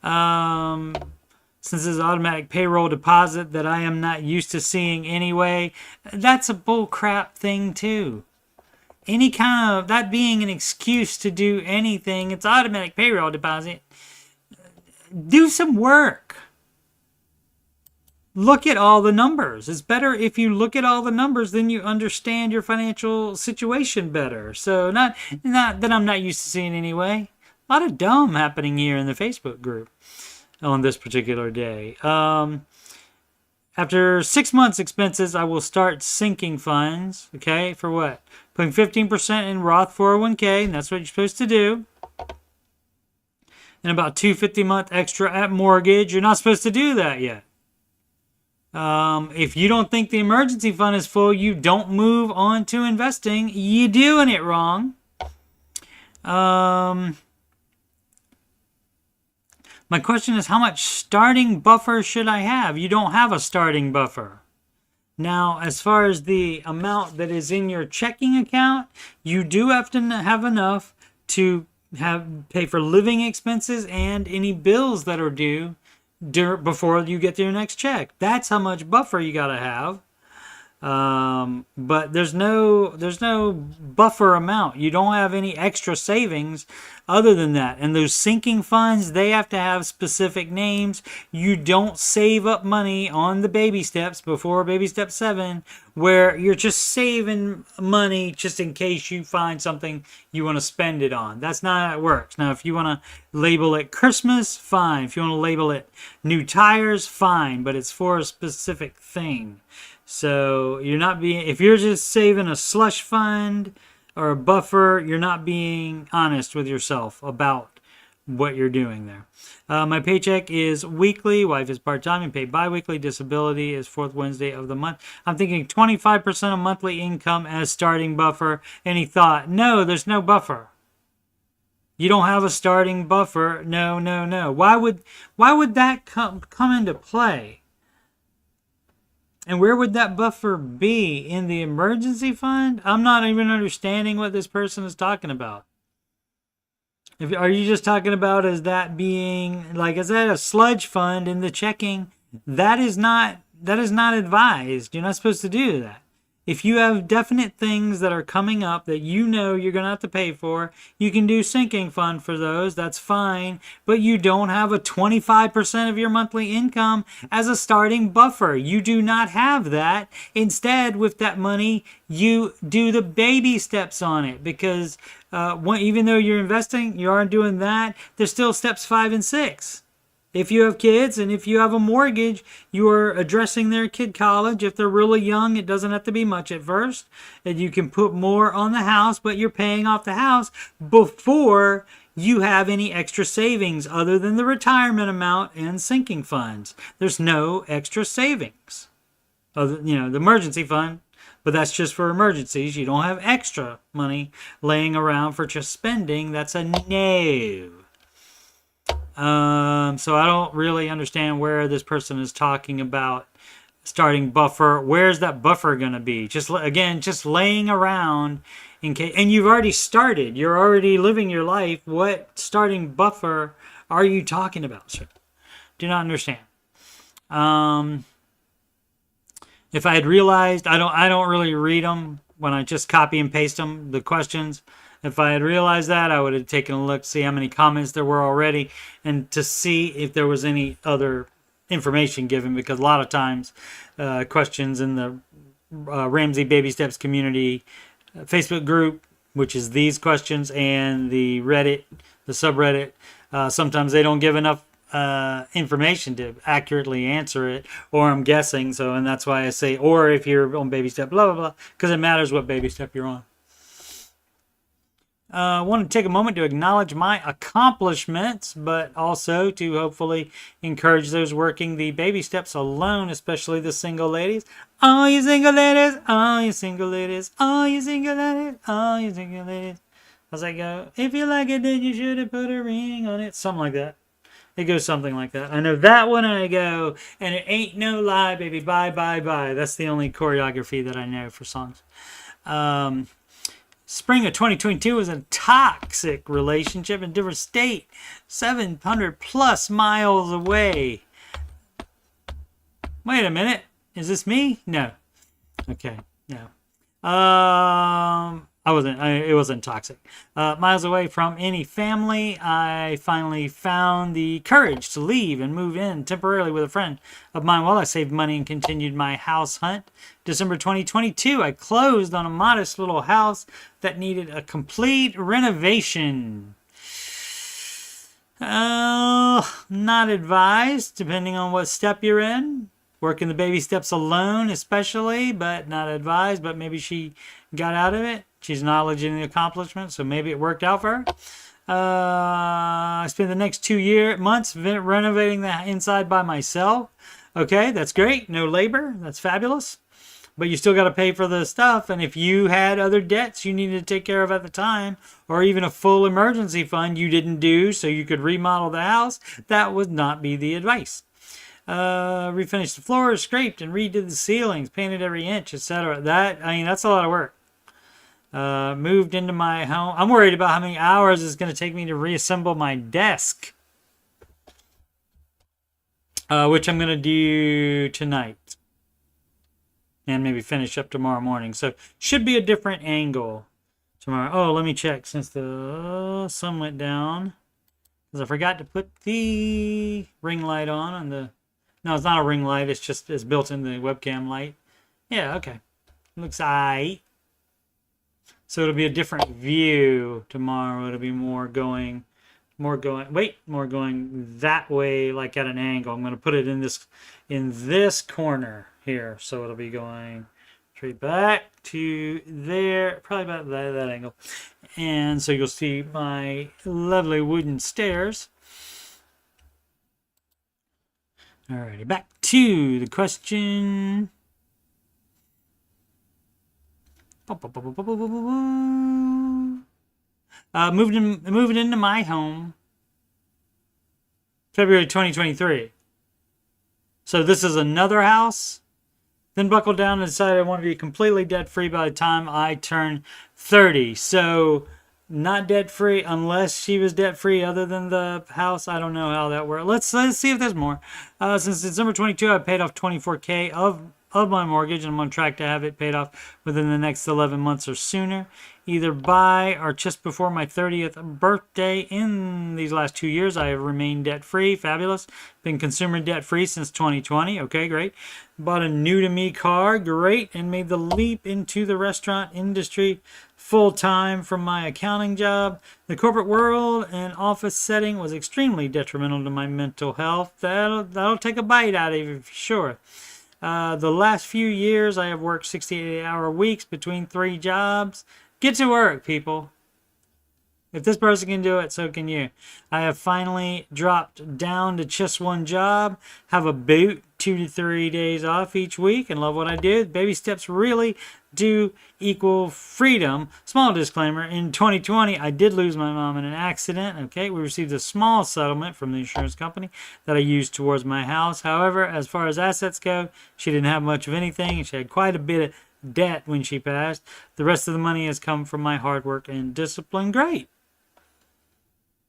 Speaker 1: Since it's automatic payroll deposit that I am not used to seeing anyway, that's a bull crap thing too. Any kind of that being an excuse to do anything, it's automatic payroll deposit. Do some work. Look at all the numbers. It's better if you look at all the numbers, then you understand your financial situation better. So not that I'm not used to seeing anyway. A lot of dumb happening here in the Facebook group on this particular day. After 6 months expenses, I will start sinking funds. Okay, for what? Putting 15% in Roth 401k, and that's what you're supposed to do. And about $250 a month extra at mortgage. You're not supposed to do that yet. If you don't think the emergency fund is full, you don't move on to investing. You're doing it wrong. My question is, how much starting buffer should I have? You don't have a starting buffer. Now, as far as the amount that is in your checking account, you do have to have enough to pay for living expenses and any bills that are due before you get to your next check. That's how much buffer you got to have. But there's no buffer amount. You don't have any extra savings other than that. And those sinking funds, they have to have specific names. You don't save up money on the baby steps before baby step 7, where you're just saving money just in case you find something you want to spend it on. That's not how it works. Now, if you want to label it Christmas, fine. If you want to label it new tires, fine. But it's for a specific thing. So you're not if you're just saving a slush fund or a buffer, you're not being honest with yourself about what you're doing there. My paycheck is weekly. Wife is part-time and paid bi-weekly. Disability is fourth Wednesday of the month. I'm thinking 25% of monthly income as starting buffer. Any thought? No, there's no buffer. You don't have a starting buffer. No, no, no. Why would that come into play? And where would that buffer be? In the emergency fund? I'm not even understanding what this person is talking about. Are you just talking about as that being, like I said, a sludge fund in the checking? That is not advised. You're not supposed to do that. If you have definite things that are coming up that you know you're going to have to pay for, you can do sinking fund for those. That's fine. But you don't have a 25% of your monthly income as a starting buffer. You do not have that. Instead, with that money, you do the baby steps on it. Because even though you're investing, you aren't doing that. There's still steps 5 and 6. If you have kids and if you have a mortgage, you are addressing their kid college. If they're really young, it doesn't have to be much at first. And you can put more on the house, but you're paying off the house before you have any extra savings other than the retirement amount and sinking funds. There's no extra savings. The emergency fund, but that's just for emergencies. You don't have extra money laying around for just spending. That's a no. So I don't really understand where this person is talking about starting buffer. Where's that buffer going to be? Just laying around in case. And you've already started. You're already living your life. What starting buffer are you talking about, sir? Do not understand. If I had realized, I don't really read them when I just copy and paste them, the questions. If I had realized that, I would have taken a look, see how many comments there were already, and to see if there was any other information given, because a lot of times questions in the Ramsey Baby Steps community Facebook group, which is these questions, and the Reddit, the subreddit, sometimes they don't give enough information to accurately answer it, or I'm guessing, and that's why I say, or if you're on baby step, blah, blah, blah, because it matters what baby step you're on. I want to take a moment to acknowledge my accomplishments, but also to hopefully encourage those working the baby steps alone, especially the single ladies. All you single ladies, all you single ladies, all you single ladies, all you single ladies. How's that go? If you like it, then you should have put a ring on it. Something like that. It goes something like that. I know that one, and I go, and it ain't no lie, baby, bye, bye, bye. That's the only choreography that I know for songs. Spring of 2022 was a toxic relationship in a different state, 700 plus miles away. Wait a minute. Is this me? No. Okay. No. It wasn't toxic. Miles away from any family, I finally found the courage to leave and move in temporarily with a friend of mine while I saved money and continued my house hunt. December 2022, I closed on a modest little house that needed a complete renovation. Not advised, depending on what step you're in. Working the baby steps alone, especially, but not advised. But maybe she got out of it. She's acknowledging the accomplishment, so maybe it worked out for her. I spent the next 2 months renovating the inside by myself. Okay, that's great. No labor. That's fabulous. But you still got to pay for the stuff. And if you had other debts you needed to take care of at the time, or even a full emergency fund you didn't do so you could remodel the house, that would not be the advice. Refinished the floors, scraped and redid the ceilings, painted every inch, etc. That's a lot of work. Moved into my home. I'm worried about how many hours it's going to take me to reassemble my desk, which I'm going to do tonight and maybe finish up tomorrow morning. So should be a different angle tomorrow. Oh, let me check since the sun went down, because I forgot to put the ring light on the. No, it's not a ring light. It's built in the webcam light. Yeah, okay. Looks aight. So it'll be a different view tomorrow. It'll be more going that way, like at an angle. I'm going to put it in this corner here. So it'll be going straight back to there, probably about that angle. And so you'll see my lovely wooden stairs. Alrighty, back to the question. Moved into my home February 2023. So this is another house. Then buckled down and decided I want to be completely debt-free by the time I turn 30. So not debt-free unless she was debt-free other than the house. I don't know how that works. Let's see if there's more. Since December 22, I paid off $24K of my mortgage, and I'm on track to have it paid off within the next 11 months or sooner, either by or just before my 30th birthday. In these last 2 years, I have remained debt-free. Fabulous. Been consumer debt-free since 2020. Okay, great. Bought a new-to-me car. Great. And made the leap into the restaurant industry full-time from my accounting job. The corporate world and office setting was extremely detrimental to my mental health. That'll take a bite out of you for sure. The last few years, I have worked 68-hour weeks between 3 jobs. Get to work, people. If this person can do it, so can you. I have finally dropped down to just 1 job. Have a boot 2 to 3 days off each week and love what I do. Baby steps really do equal freedom. Small disclaimer, in 2020, I did lose my mom in an accident. Okay, we received a small settlement from the insurance company that I used towards my house. However, as far as assets go, she didn't have much of anything. She had quite a bit of debt when she passed. The rest of the money has come from my hard work and discipline. Great.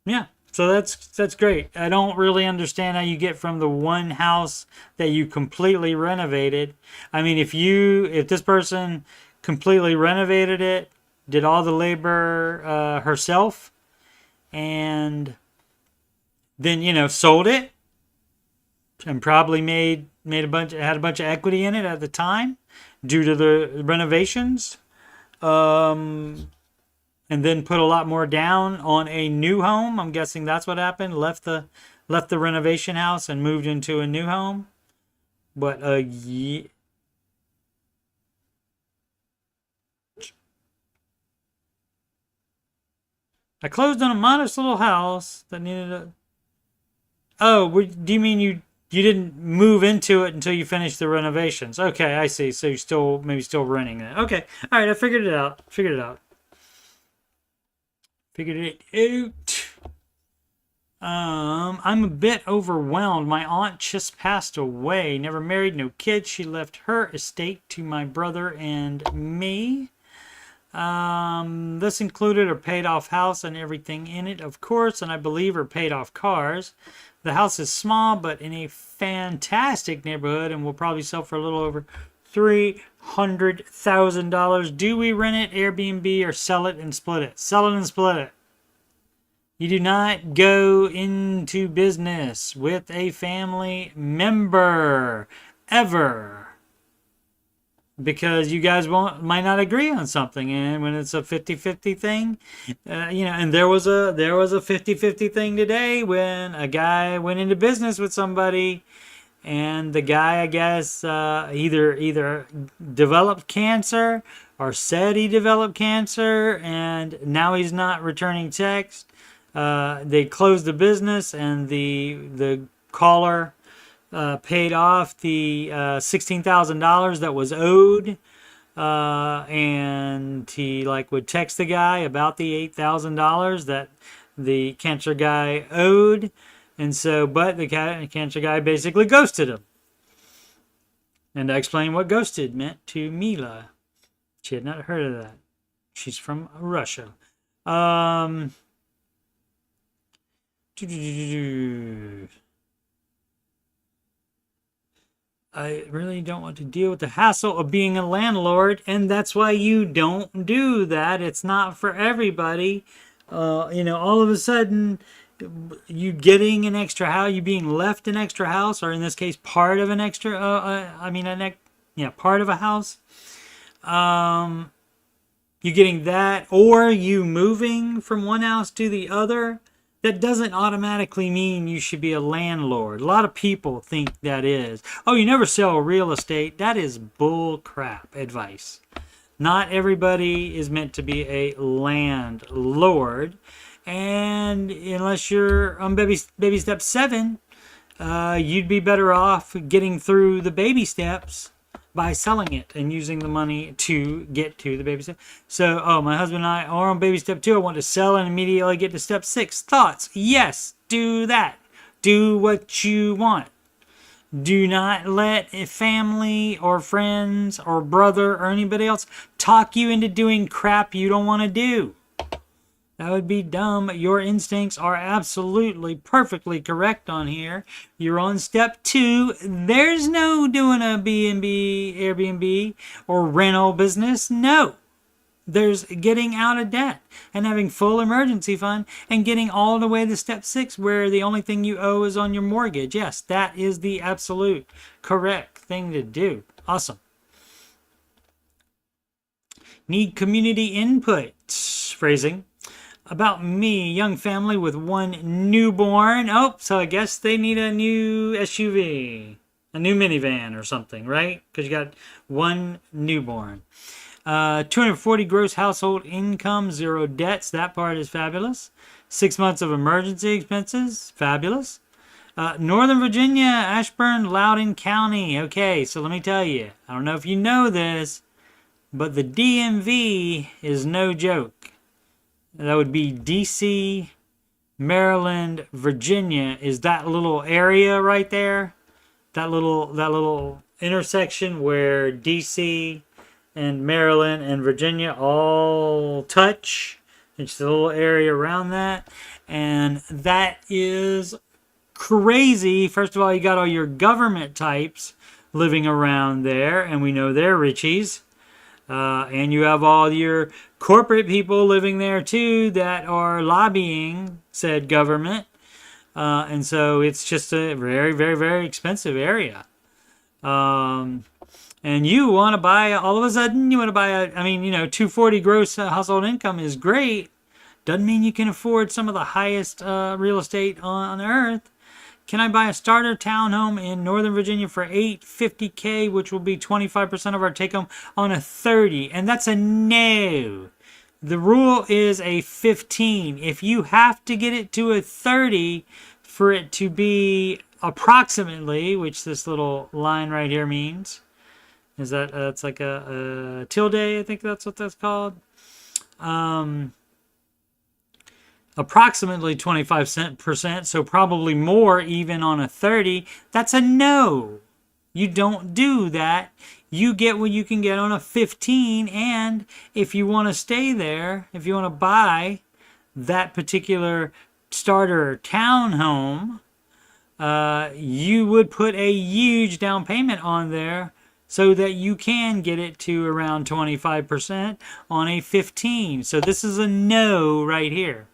Speaker 1: Yeah, so that's great. I don't really understand how you get from the one house that you completely renovated. I mean, if this person completely renovated it, did all the labor herself, and then sold it, and probably had a bunch of equity in it at the time due to the renovations. And then put a lot more down on a new home. I'm guessing that's what happened. Left the renovation house and moved into a new home. But I closed on a modest little house that needed a. Oh, do you mean you didn't move into it until you finished the renovations? Okay, I see. So you're maybe still renting it. Okay, all right. I figured it out. Figured it out. I'm a bit overwhelmed. My aunt just passed away. Never married, no kids. She left her estate to my brother and me. This included her paid off house and everything in it, of course, and I believe her paid off cars. The house is small, but in a fantastic neighborhood, and will probably sell for a little over $300,000. Do we rent it, Airbnb, or sell it and split it? Sell it and split it. You do not go into business with a family member ever, because you guys might not agree on something, and when it's a 50-50 thing, and there was a 50-50 thing today when a guy went into business with somebody. And the guy, I guess, either developed cancer or said he developed cancer, and now he's not returning text. They closed the business, and the caller paid off the $16,000 that was owed, and he would text the guy about the $8,000 that the cancer guy owed. And so, but the cancer guy basically ghosted him. And I explained what ghosted meant to Mila. She had not heard of that. She's from Russia. I really don't want to deal with the hassle of being a landlord, and that's why you don't do that. It's not for everybody. All of a sudden, you getting an extra house, you being left an extra house, or in this case, part of an extra, part of a house. You getting that, or you moving from one house to the other. that doesn't automatically mean you should be a landlord. A lot of people think that is. Oh, you never sell real estate. That is bull crap advice. Not everybody is meant to be a landlord. And unless you're on baby step 7, you'd be better off getting through the baby steps by selling it and using the money to get to the baby step. So, my husband and I are on baby step 2. I want to sell and immediately get to step 6. Thoughts? Yes, do that. Do what you want. Do not let a family or friends or brother or anybody else talk you into doing crap you don't want to do. That would be dumb. Your instincts are absolutely perfectly correct on here. You're on step 2. There's no doing a B&B, Airbnb, or rental business. No. There's getting out of debt and having full emergency fund and getting all the way to step 6 where the only thing you owe is on your mortgage. Yes, that is the absolute correct thing to do. Awesome. Need community input. Phrasing. About me, young family with 1 newborn. Oh, so I guess they need a new SUV, a new minivan or something, right? Because you got 1 newborn. 240 gross household income, 0 debts. That part is fabulous. 6 months of emergency expenses. Fabulous. Northern Virginia, Ashburn, Loudoun County. Okay, so let me tell you. I don't know if you know this, but the DMV is no joke. That would be DC, Maryland, Virginia. Is that little area right there? That little intersection where DC and Maryland and Virginia all touch. It's the little area around that. And that is crazy. First of all, you got all your government types living around there, and we know they're richies. And you have all your corporate people living there too that are lobbying said government. And so it's just a very, very, very expensive area. And you want to buy, all of a sudden, you want to buy 240 gross household income is great. Doesn't mean you can afford some of the highest real estate on earth. Can I buy a starter townhome in Northern Virginia for $850K, which will be 25% of our take home on a 30? And that's a no. The rule is a 15. If you have to get it to a 30 for it to be approximately, which this little line right here means, is that it's like a tilde, I think that's what that's called. Approximately 25%, so probably more even on a 30. That's a no. You don't do that. You get what you can get on a 15, and if you want to stay there, if you want to buy that particular starter townhome, you would put a huge down payment on there so that you can get it to around 25% on a 15. So this is a no right here.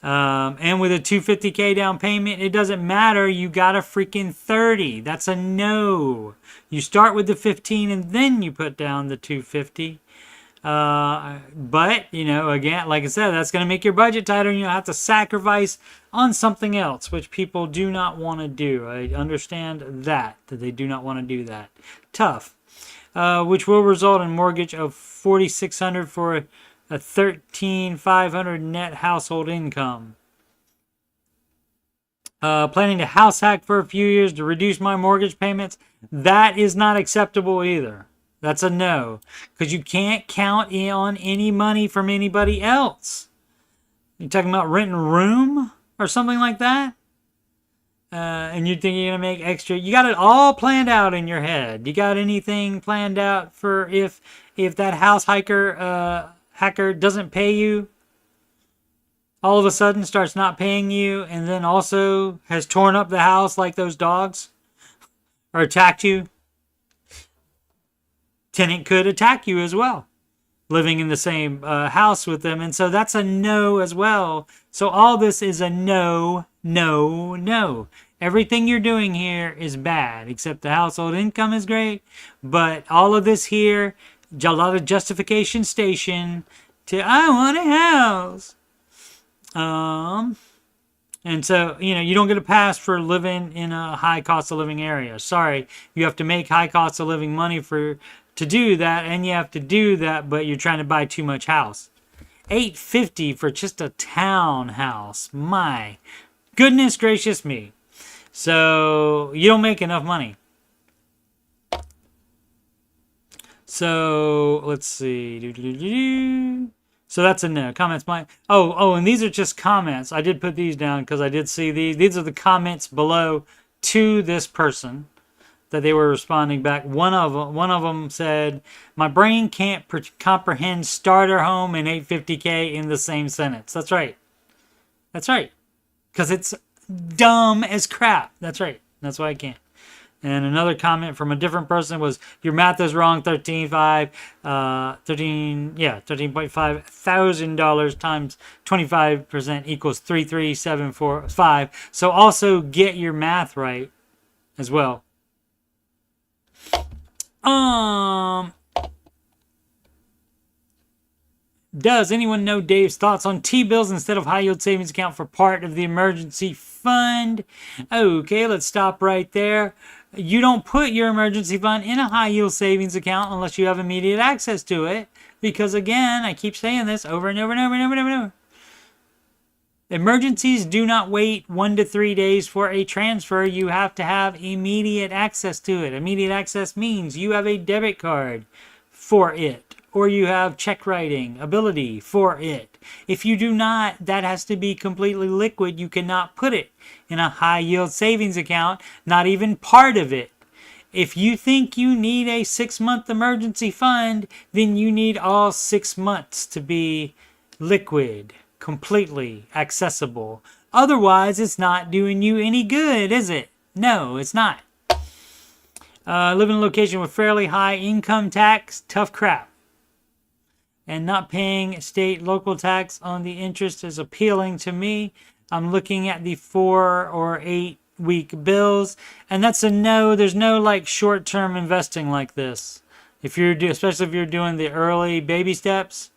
Speaker 1: And with a $250K down payment, it doesn't matter. You got a freaking 30. That's a no. You start with the 15 and then you put down the $250. But, again, like I said, that's going to make your budget tighter and you'll have to sacrifice on something else, which people do not want to do. I understand that they do not want to do that. Tough. Which will result in mortgage of $4,600 for a $13,500 net household income. Planning to house hack for a few years to reduce my mortgage payments. That is not acceptable either. That's a no. Because you can't count on any money from anybody else. You're talking about renting a room or something like that? And you think you're going to make extra. You got it all planned out in your head. You got anything planned out for if that house hacker doesn't pay you, all of a sudden starts not paying you, and then also has torn up the house like those dogs, or attacked you? Tenant could attack you as well, living in the same house with them, and so that's a no as well. So all this is a no, no, no. Everything you're doing here is bad, except the household income is great, but all of this here, a lot of justification station to I want a house. And so, you don't get a pass for living in a high cost of living area. Sorry, you have to make high cost of living money to do that, and you have to do that, but you're trying to buy too much house. $850 for just a townhouse. My goodness gracious me. So you don't make enough money. So let's see. So that's a no. Comments, Mike. Oh, and these are just comments. I did put these down because I did see these. These are the comments below to this person that they were responding back. One of them said, "My brain can't comprehend starter home and 850K in the same sentence." That's right. That's right. Because it's dumb as crap. That's right. That's why I can't. And another comment from a different person was, "Your math is wrong. $13.5 thousand times 25% equals 33745." So also get your math right as well. Does anyone know Dave's thoughts on T-bills instead of high yield savings account for part of the emergency fund? Okay, let's stop right there. You don't put your emergency fund in a high yield savings account unless you have immediate access to it. Because again, I keep saying this over and over and over and over and over and over. Emergencies do not wait 1 to 3 days for a transfer. You have to have immediate access to it. Immediate access means you have a debit card for it, or you have check writing ability for it. If you do not, that has to be completely liquid. You cannot put it in a high yield savings account, not even part of it. If you think you need a 6-month emergency fund, then you need all 6 months to be liquid, completely accessible. Otherwise, it's not doing you any good, is it? No, it's not. Live in a location with fairly high income tax, tough crap. And not paying state local tax on the interest is appealing to me. I'm looking at the 4 or 8 week bills, and that's a no. There's no like short-term investing like this. Especially if you're doing the early baby steps.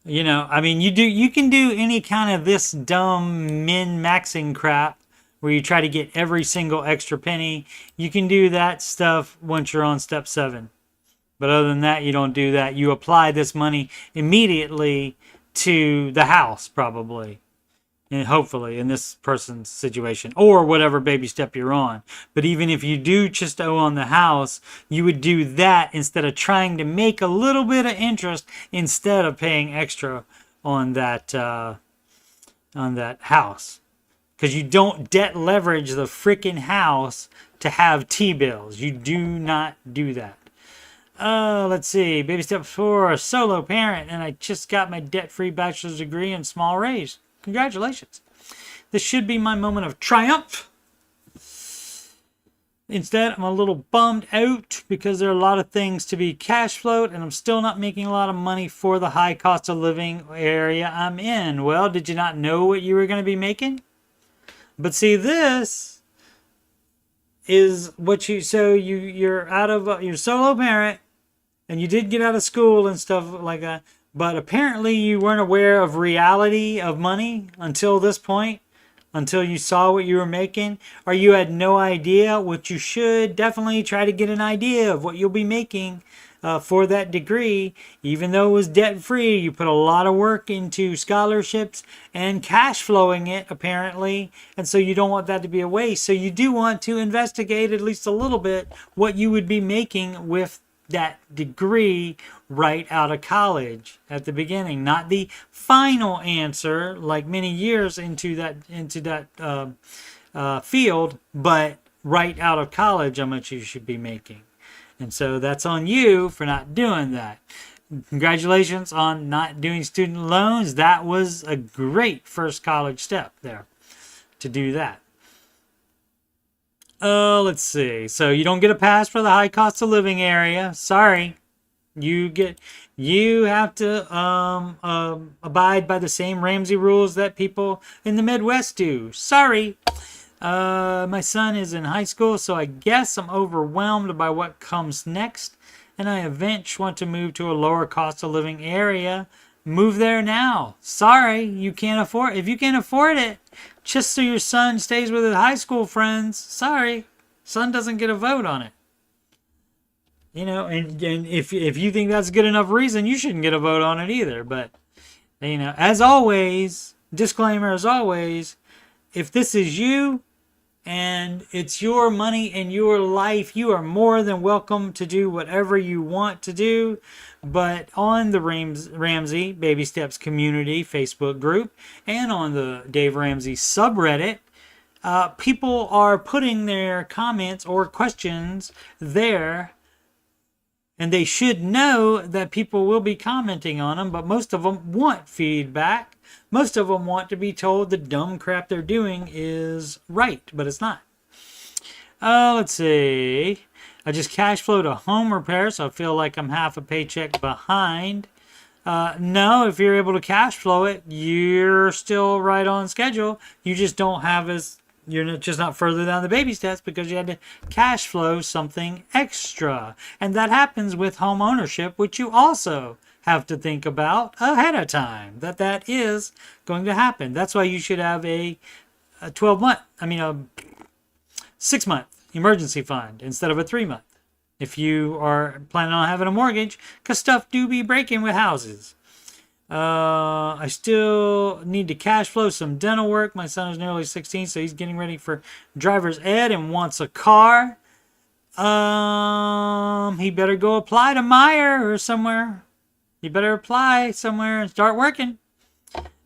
Speaker 1: You can do any kind of this dumb min-maxing crap where you try to get every single extra penny. You can do that stuff once you're on step 7. But other than that, you don't do that. You apply this money immediately to the house, probably. And hopefully, in this person's situation. Or whatever baby step you're on. But even if you do just owe on the house, you would do that instead of trying to make a little bit of interest instead of paying extra on that house. Because you don't debt leverage the freaking house to have T-bills. You do not do that. Let's see. Baby step 4, a solo parent, and I just got my debt-free bachelor's degree in small raise. Congratulations. This should be my moment of triumph. Instead, I'm a little bummed out because there are a lot of things to be cash flowed, and I'm still not making a lot of money for the high cost of living area I'm in. Well, did you not know what you were going to be making? But see, this is what you're out of, you're a solo parent, and you did get out of school and stuff like that, but apparently you weren't aware of reality of money until this point, until you saw what you were making, or you had no idea, which you should definitely try to get an idea of what you'll be making for that degree. Even though it was debt-free, you put a lot of work into scholarships and cash flowing it, apparently, and so you don't want that to be a waste. So you do want to investigate at least a little bit what you would be making with that degree right out of college at the beginning, not the final answer like many years into that field, but right out of college how much you should be making. And so that's on you for not doing that. Congratulations on not doing student loans. That was a great first college step there to do that. Let's see. So you don't get a pass for the high cost of living area. Sorry. You have to abide by the same Ramsey rules that people in the Midwest do. Sorry. My son is in high school, so I guess I'm overwhelmed by what comes next, and I eventually want to move to a lower cost of living area. move there now. Sorry, you can't afford. If you can't afford it, just so your son stays with his high school friends. Sorry, son doesn't get a vote on it. You know, and if you think that's good enough reason, you shouldn't get a vote on it either. But you know, as always, disclaimer as always, if this is you and it's your money and your life, you are more than welcome to do whatever you want to do. But on the Ramsey Baby Steps community Facebook group and on the Dave Ramsey subreddit, people are putting their comments or questions there. And they should know that people will be commenting on them, but most of them want feedback. Most of them want to be told the dumb crap they're doing is right, but it's not. Let's see. I just cash flowed a home repair, so I feel like I'm half a paycheck behind. No, if you're able to cash flow it, you're still right on schedule. You just don't have as... You're just not further down the baby steps because you had to cash flow something extra. And that happens with home ownership, which you also have to think about ahead of time. That is going to happen. That's why you should have a 6-month emergency fund instead of a 3-month. If you are planning on having a mortgage, because stuff do be breaking with houses. I still need to cash flow some dental work. My son is nearly 16, so he's getting ready for driver's ed and wants a car. He better go apply to Meyer or somewhere. He better apply somewhere and start working.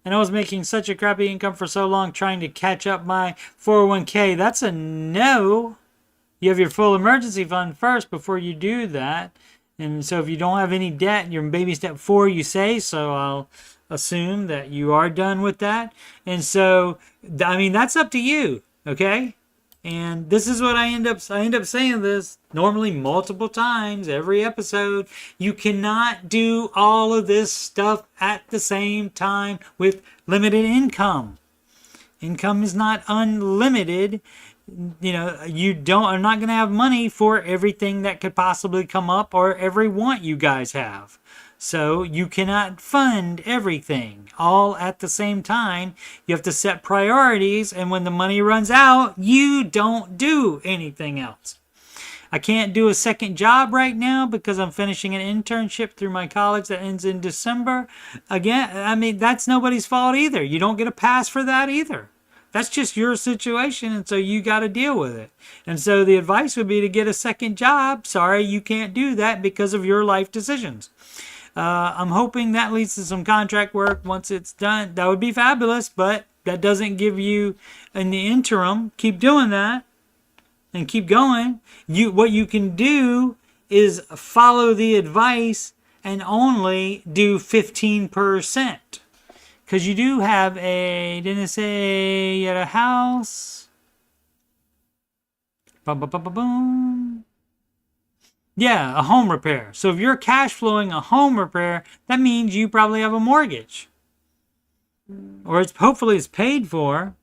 Speaker 1: And I was making such a crappy income for so long trying to catch up my 401k. That's a no. You have your full emergency fund first before you do that. And so if you don't have any debt, you're in baby step 4, you say, so I'll assume that you are done with that. And so, I mean, that's up to you, okay? And this is what I end up saying this normally multiple times every episode. You cannot do all of this stuff at the same time with limited income. Income is not unlimited. You know, are not going to have money for everything that could possibly come up or every want you guys have. So you cannot fund everything all at the same time. You have to set priorities, and when the money runs out, you don't do anything else. I can't do a second job right now because I'm finishing an internship through my college that ends in December. Again, I mean, that's nobody's fault either. You don't get a pass for that either. That's just your situation, and so you got to deal with it. And so the advice would be to get a second job. Sorry, you can't do that because of your life decisions. I'm hoping that leads to some contract work once it's done. That would be fabulous, but that doesn't give you, in the interim, keep doing that and keep going. What you can do is follow the advice and only do 15%. Because you do have didn't it say you had a house? Boom. Yeah, a home repair. So if you're cash flowing a home repair, that means you probably have a mortgage. Or hopefully it's paid for.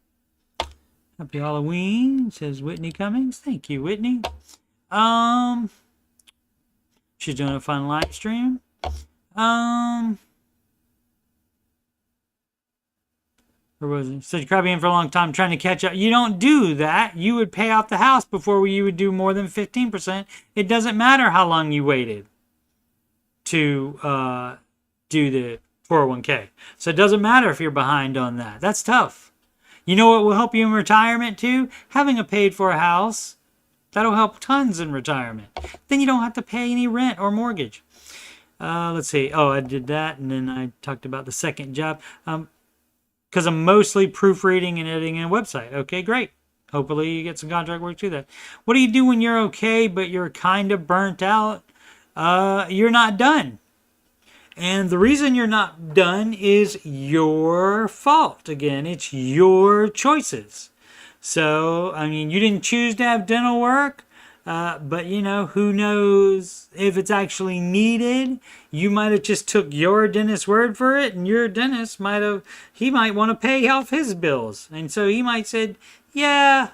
Speaker 1: Happy Halloween, says Whitney Cummings. Thank you, Whitney. She's doing a fun live stream. Or was it? Such crappy in for a long time trying to catch up. You don't do that. You would pay off the house before you would do more than 15%. It doesn't matter how long you waited to do the 401k. So it doesn't matter if you're behind on that. That's tough. You know what will help you in retirement too? Having a paid for house. That'll help tons in retirement. Then you don't have to pay any rent or mortgage. Let's see. Oh, I did that. And then I talked about the second job. Because I'm mostly proofreading and editing a website. Okay, great. Hopefully you get some contract work to that. What do you do when you're okay, but you're kind of burnt out? You're not done. And the reason you're not done is your fault. Again, it's your choices. So, I mean, you didn't choose to have dental work. But, you know, who knows if it's actually needed. You might have just took your dentist's word for it, and your dentist might want to pay off his bills. And so he might said, yeah,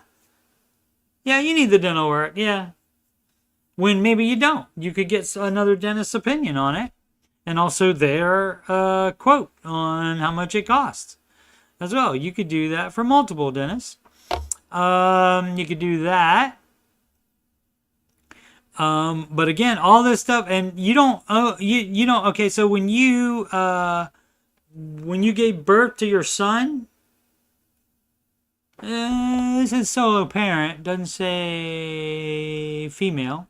Speaker 1: you need the dental work, yeah. When maybe you don't. You could get another dentist's opinion on it. and also their quote on how much it costs as well. You could do that for multiple dentists. You could do that. But again, all this stuff, and you don't, you don't, okay, so when you gave birth to your son, this is solo parent, doesn't say female.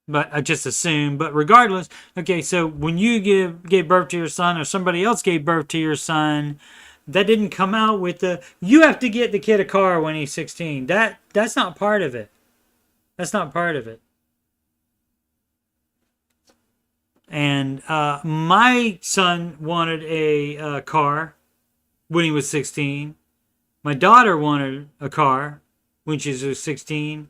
Speaker 1: But I just assume. But regardless, okay, so when you gave birth to your son or somebody else gave birth to your son, that didn't come out with you have to get the kid a car when he's 16. That's not part of it. That's not part of it. And my son wanted a car when he was 16. My daughter wanted a car when she was 16.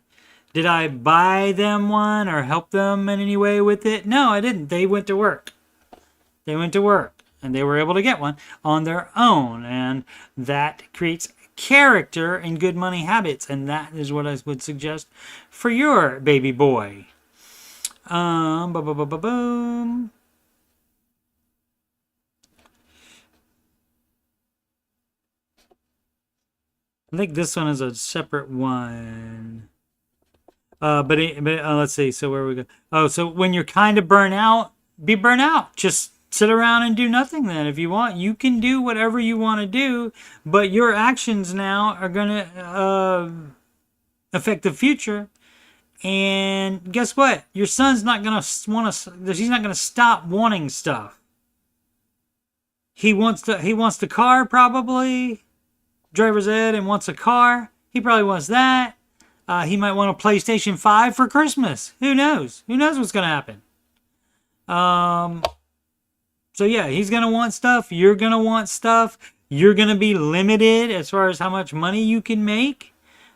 Speaker 1: Did I buy them one or help them in any way with it? No, I didn't. They went to work. They went to work. And they were able to get one on their own. And that creates character and good money habits. And that is what I would suggest for your baby boy. Boom. I think this one is a separate one. But let's see. So where we go? Oh, so when you're kind of burnt out, be burnt out. Just sit around and do nothing then. If you want, you can do whatever you want to do, but your actions now are going to affect the future. And guess what? Your son's not going to want to, he's not going to stop wanting stuff. He wants the car probably. Driver's ed and wants a car. He probably wants that. He might want a PlayStation 5 for Christmas. Who knows? Who knows what's going to happen? So yeah, he's going to want stuff. You're going to want stuff. You're going to be limited as far as how much money you can make.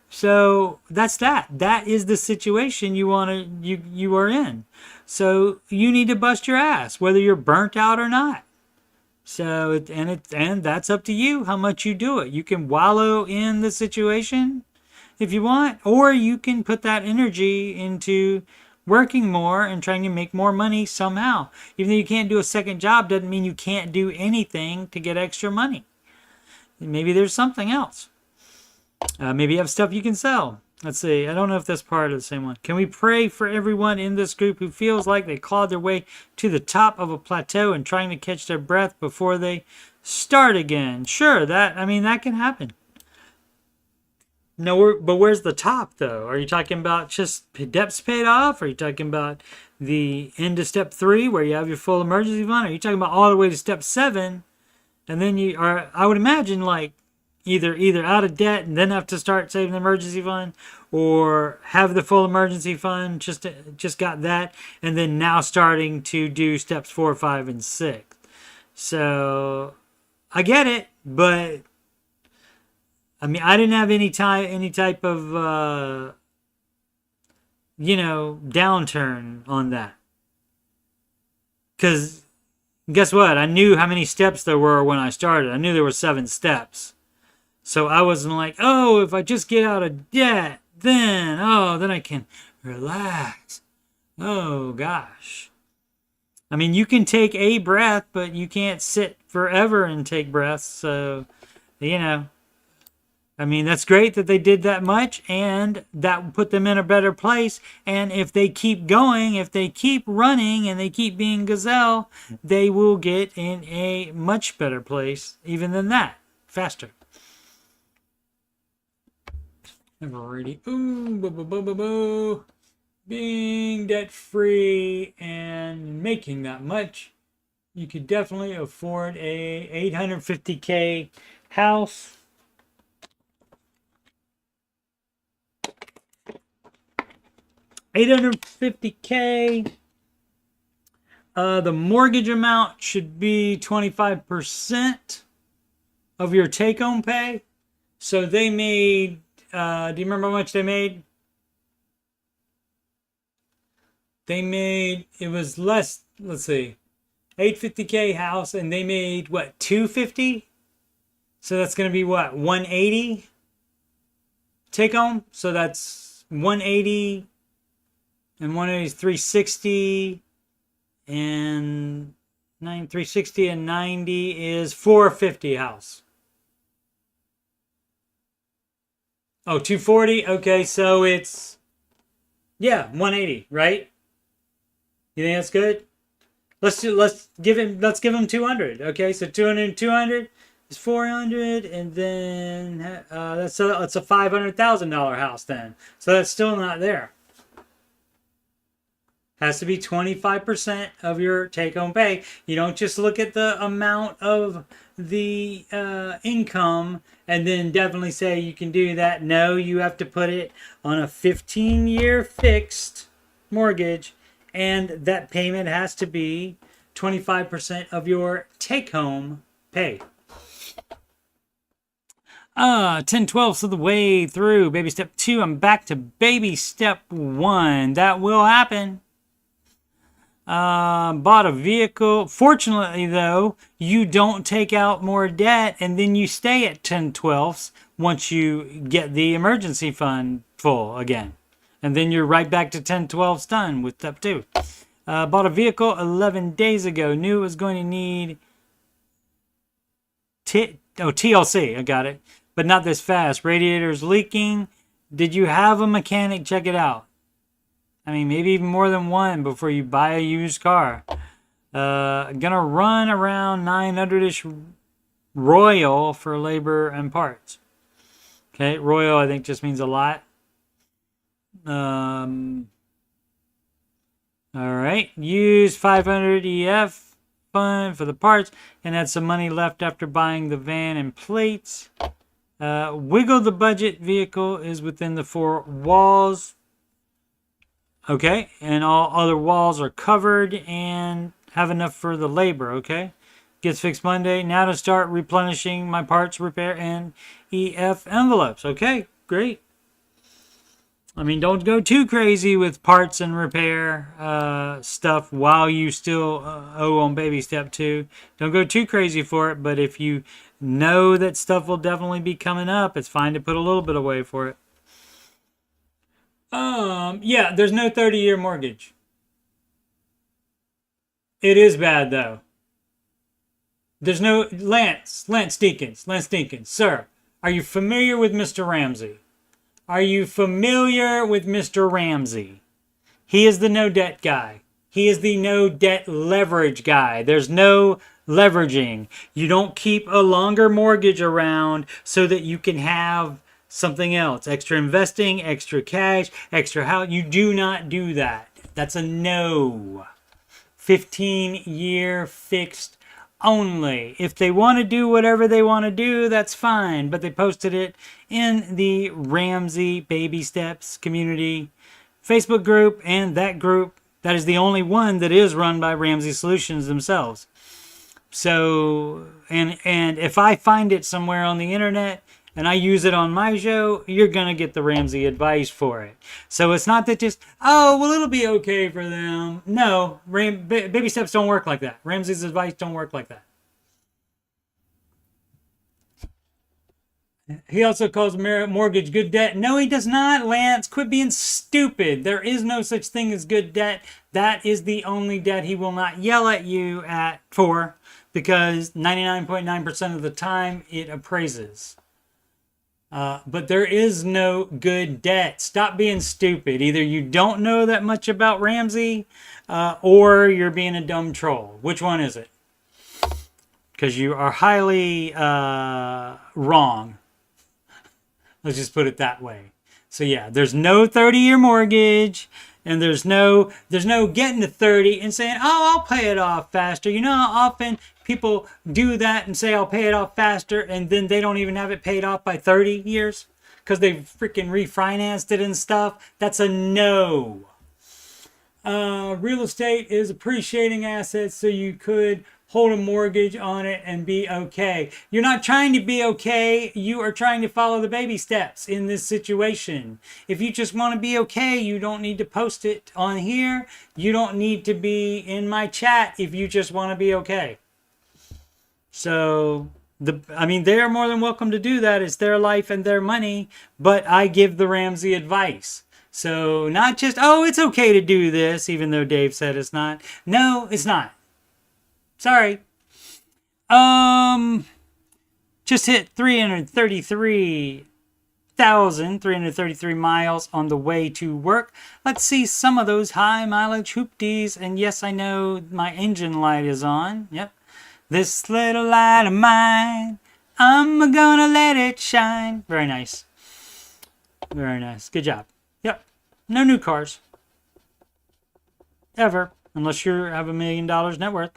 Speaker 1: So that's that. That is the situation you are in. So you need to bust your ass, whether you're burnt out or not. So and that's up to you how much you do it. You can wallow in the situation if you want, or you can put that energy into working more and trying to make more money somehow. Even though you can't do a second job doesn't mean you can't do anything to get extra money. Maybe there's something else. Maybe you have stuff you can sell. Let's see. I don't know if that's part of the same one. Can we pray for everyone in this group who feels like they clawed their way to the top of a plateau and trying to catch their breath before they start again? Sure, that can happen. No, but where's the top, though? Are you talking about just debts paid off? Are you talking about the end of step 3 where you have your full emergency fund? Are you talking about all the way to step 7? And then you are, I would imagine, like either out of debt and then have to start saving the emergency fund, or have the full emergency fund, just got that, and then now starting to do steps 4, 5, and 6. So I get it, but I mean, I didn't have any type of downturn on that. Because guess what? I knew how many steps there were when I started. I knew there were 7 steps. So I wasn't like, oh, if I just get out of debt, then I can relax. Oh, gosh. I mean, you can take a breath, but you can't sit forever and take breaths. So, I mean, that's great that they did that much, and that put them in a better place. And if they keep going, if they keep running, and they keep being gazelle, they will get in a much better place, even than that, faster. Alrighty. Ooh, being debt-free and making that much, you could definitely afford a $850K house. $850K. The mortgage amount should be 25% of your take-home pay. So they made, do you remember how much they made? They made, it was less, let's see, $850K house, and they made, what, $250? So that's going to be what, $180 take home? So that's $180 and 180 is 360, and 360 and 90 is 450 house. Oh, 240. Okay, so it's, yeah, 180, right? You think that's good? Let's give him 200. Okay, so 200 and 200 is 400, and then that's a $500,000 house then. So that's still not there. Has to be 25% of your take-home pay. You don't just look at the amount of the income and then definitely say you can do that. No, you have to put it on a 15-year fixed mortgage, and that payment has to be 25% of your take-home pay. 10/12 of the way through baby step 2. I'm back to baby step 1. That will happen. Bought a vehicle. Fortunately, though, you don't take out more debt and then you stay at 10/12 once you get the emergency fund full again. And then you're right back to 10/12 done with step 2. Bought a vehicle 11 days ago. Knew it was going to need TLC. I got it. But not this fast. Radiator's leaking. Did you have a mechanic check it out? I mean, maybe even more than one before you buy a used car. Gonna run around 900-ish Royal for labor and parts. Okay, Royal I think just means a lot. All right, use 500 EF fund for the parts and had some money left after buying the van and plates. Wiggle the budget. Vehicle is within the 4 walls. Okay, and all other walls are covered and have enough for the labor, okay? Gets fixed Monday. Now to start replenishing my parts, repair, and EF envelopes. Okay, great. I mean, don't go too crazy with parts and repair stuff while you still owe on baby step 2. Don't go too crazy for it, but if you know that stuff will definitely be coming up, it's fine to put a little bit away for it. Yeah, there's no 30-year mortgage. It is bad, though. There's no... Lance Deakins, sir, are you familiar with Mr. Ramsey? Are you familiar with Mr. Ramsey? He is the no-debt guy. He is the no-debt leverage guy. There's no leveraging. You don't keep a longer mortgage around so that you can have something else. Extra investing, extra cash, extra house. You do not do that. That's a no. 15-year fixed only. If they want to do whatever they want to do, that's fine. But they posted it in the Ramsey Baby Steps community Facebook group, and that group, that is the only one that is run by Ramsey Solutions themselves. So, and if I find it somewhere on the internet and I use it on my show, you're going to get the Ramsey advice for it. So it's not that just, oh, well, it'll be okay for them. No, baby steps don't work like that. Ramsey's advice don't work like that. He also calls mortgage good debt. No, he does not, Lance. Quit being stupid. There is no such thing as good debt. That is the only debt he will not yell at you for, because 99.9% of the time it appraises. But there is no good debt. Stop being stupid. Either you don't know that much about Ramsey, or you're being a dumb troll. Which one is it? Because you are highly wrong. Let's just put it that way. So yeah, there's no 30-year mortgage, and there's no getting to 30 and saying, oh, I'll pay it off faster. You know how often people do that and say, I'll pay it off faster, and then they don't even have it paid off by 30 years because they've freaking refinanced it and stuff? That's a no. Real estate is appreciating assets, so you could hold a mortgage on it and be okay. You're not trying to be okay. You are trying to follow the baby steps in this situation. If you just want to be okay, you don't need to post it on here. You don't need to be in my chat if you just want to be okay. So, they are more than welcome to do that. It's their life and their money, but I give the Ramsey advice. So not just, oh, it's okay to do this, even though Dave said it's not. No, it's not. Sorry. Just hit 333 miles on the way to work. Let's see some of those high mileage hoopties. And yes, I know my engine light is on. Yep. This little light of mine, I'm gonna let it shine. Very nice. Very nice. Good job. Yep. No new cars. Ever. Unless you have $1 million net worth.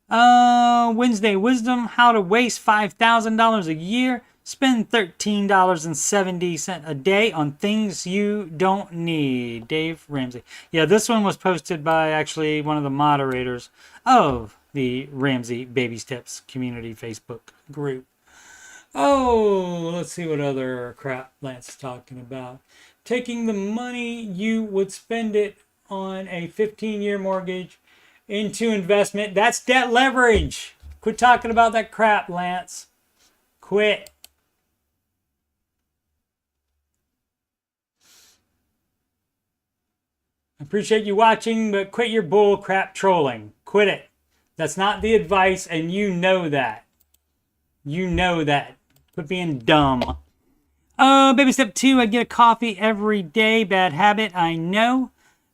Speaker 1: Wednesday Wisdom. How to waste $5,000 a year. Spend $13.70 a day on things you don't need. Dave Ramsey. Yeah, this one was posted by actually one of the moderators of the Ramsey Baby Steps community Facebook group. Oh, let's see what other crap Lance is talking about. Taking the money you would spend it on a 15-year mortgage into investment. That's debt leverage. Quit talking about that crap, Lance. Quit. I appreciate you watching, but quit your bull crap trolling. Quit it. That's not the advice, and you know that. You know that. Quit being dumb. Baby step 2, I get a coffee every day. Bad habit, I know.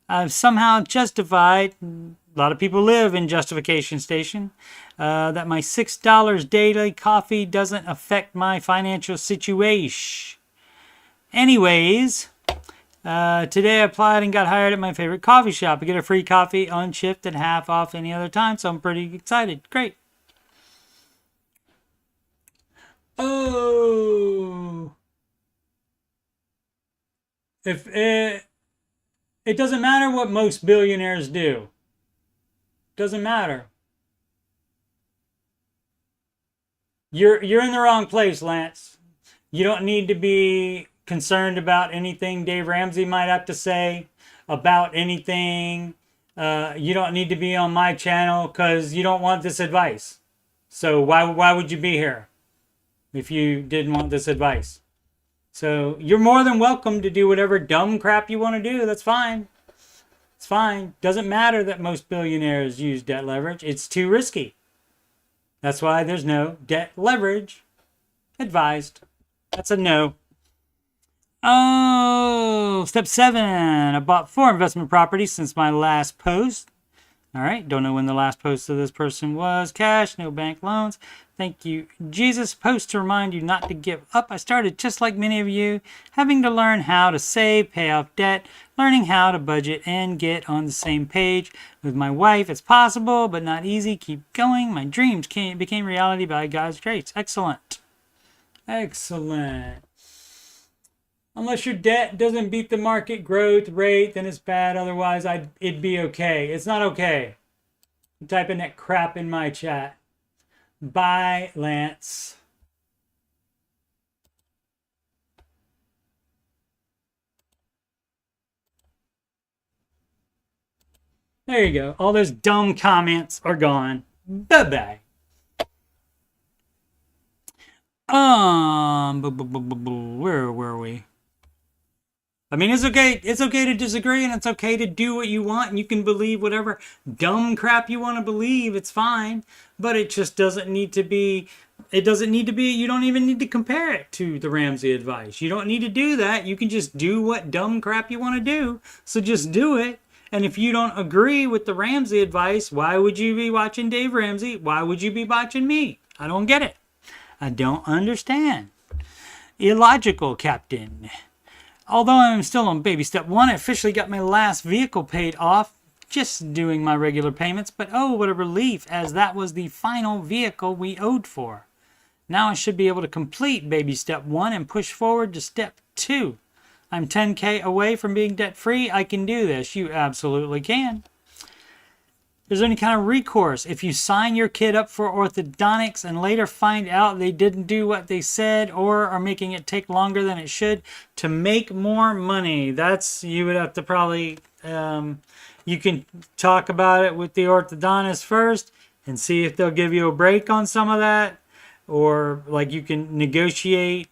Speaker 1: I've somehow justified, a lot of people live in justification station, that my $6 daily coffee doesn't affect my financial situation. Anyways, today I applied and got hired at my favorite coffee shop. I get a free coffee on shift and half off any other time, so I'm pretty excited. Great. Oh. If it doesn't matter what most billionaires do. Doesn't matter. You're in the wrong place, Lance. You don't need to be concerned about anything Dave Ramsey might have to say about anything. You don't need to be on my channel because you don't want this advice. So why would you be here if you didn't want this advice? So you're more than welcome to do whatever dumb crap you want to do. That's fine. It's fine. Doesn't matter that most billionaires use debt leverage. It's too risky. That's why there's no debt leverage advised. That's a no. Oh, step 7. I bought 4 investment properties since my last post. All right. Don't know when the last post of this person was. Cash, no bank loans. Thank you, Jesus. Post to remind you not to give up. I started just like many of you, having to learn how to save, pay off debt, learning how to budget, and get on the same page with my wife. It's possible, but not easy. Keep going. My dreams became reality by God's grace. Excellent. Excellent. Unless your debt doesn't beat the market growth rate, then it's bad. Otherwise, it'd be okay. It's not okay. I'm typing that crap in my chat. Bye, Lance. There you go. All those dumb comments are gone. Bye-bye. Where were we? I mean, it's okay. It's okay to disagree, and it's okay to do what you want, and you can believe whatever dumb crap you want to believe. It's fine, but it just doesn't need to be. It doesn't need to be. You don't even need to compare it to the Ramsey advice. You don't need to do that. You can just do what dumb crap you want to do. So just do it. And if you don't agree with the Ramsey advice, why would you be watching Dave Ramsey? Why would you be watching me? I don't get it. I don't understand. Illogical, Captain. Although I'm still on baby step 1, I officially got my last vehicle paid off, just doing my regular payments, but oh, what a relief, as that was the final vehicle we owed for. Now I should be able to complete baby step 1 and push forward to step 2. I'm 10K away from being debt-free. I can do this. You absolutely can. Is there any kind of recourse if you sign your kid up for orthodontics and later find out they didn't do what they said or are making it take longer than it should to make more money? That's, you would have to probably, you can talk about it with the orthodontist first and see if they'll give you a break on some of that, or like you can negotiate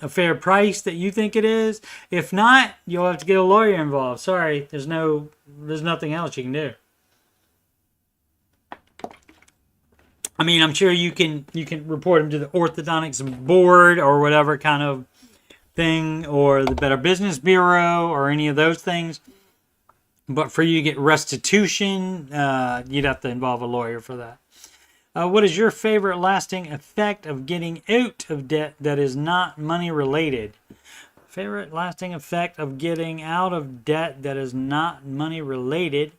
Speaker 1: a fair price that you think it is. If not, you'll have to get a lawyer involved. Sorry, there's nothing else you can do. I mean, I'm sure you can report them to the orthodontics board or whatever kind of thing, or the Better Business Bureau or any of those things. But for you to get restitution, you'd have to involve a lawyer for that. What is your favorite lasting effect of getting out of debt that is not money related? Favorite lasting effect of getting out of debt that is not money related?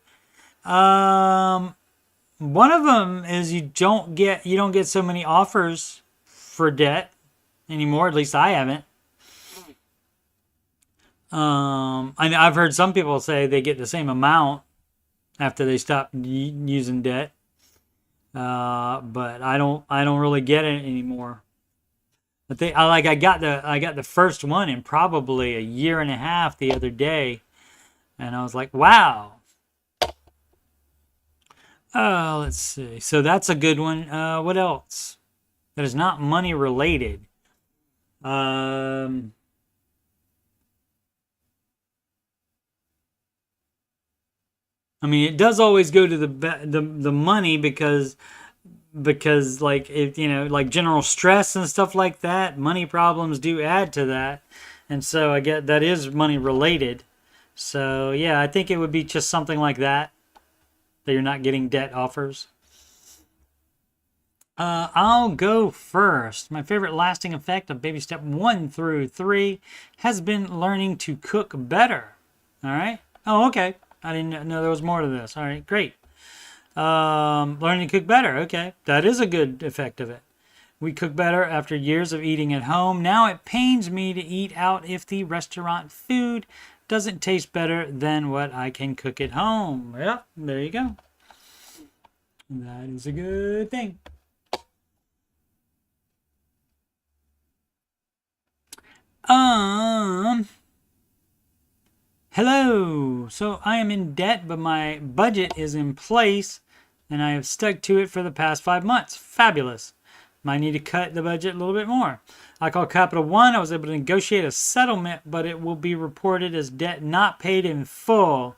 Speaker 1: One of them is you don't get so many offers for debt anymore. At least I haven't. I've heard some people say they get the same amount after they stop using debt. But I don't really get it anymore. I got the first one in probably a year and a half the other day, and I was like, wow. Let's see. So that's a good one. What else? That is not money related. I mean, it does always go to the money because like like general stress and stuff like that, money problems do add to that, and so I get that is money related. So yeah, I think it would be just something like that you're not getting debt offers. I'll go first. My favorite lasting effect of baby step 1 through 3 has been learning to cook better. All right. Oh, okay. I didn't know there was more to this. All right, great. Learning to cook better. Okay, that is a good effect of it. We cook better after years of eating at home. Now it pains me to eat out if the restaurant food doesn't taste better than what I can cook at home. Yep, there you go. That is a good thing. Hello. So I am in debt, but my budget is in place, and I have stuck to it for the past 5 months. Fabulous. Might need to cut the budget a little bit more. I call Capital One. I was able to negotiate a settlement, but it will be reported as debt not paid in full.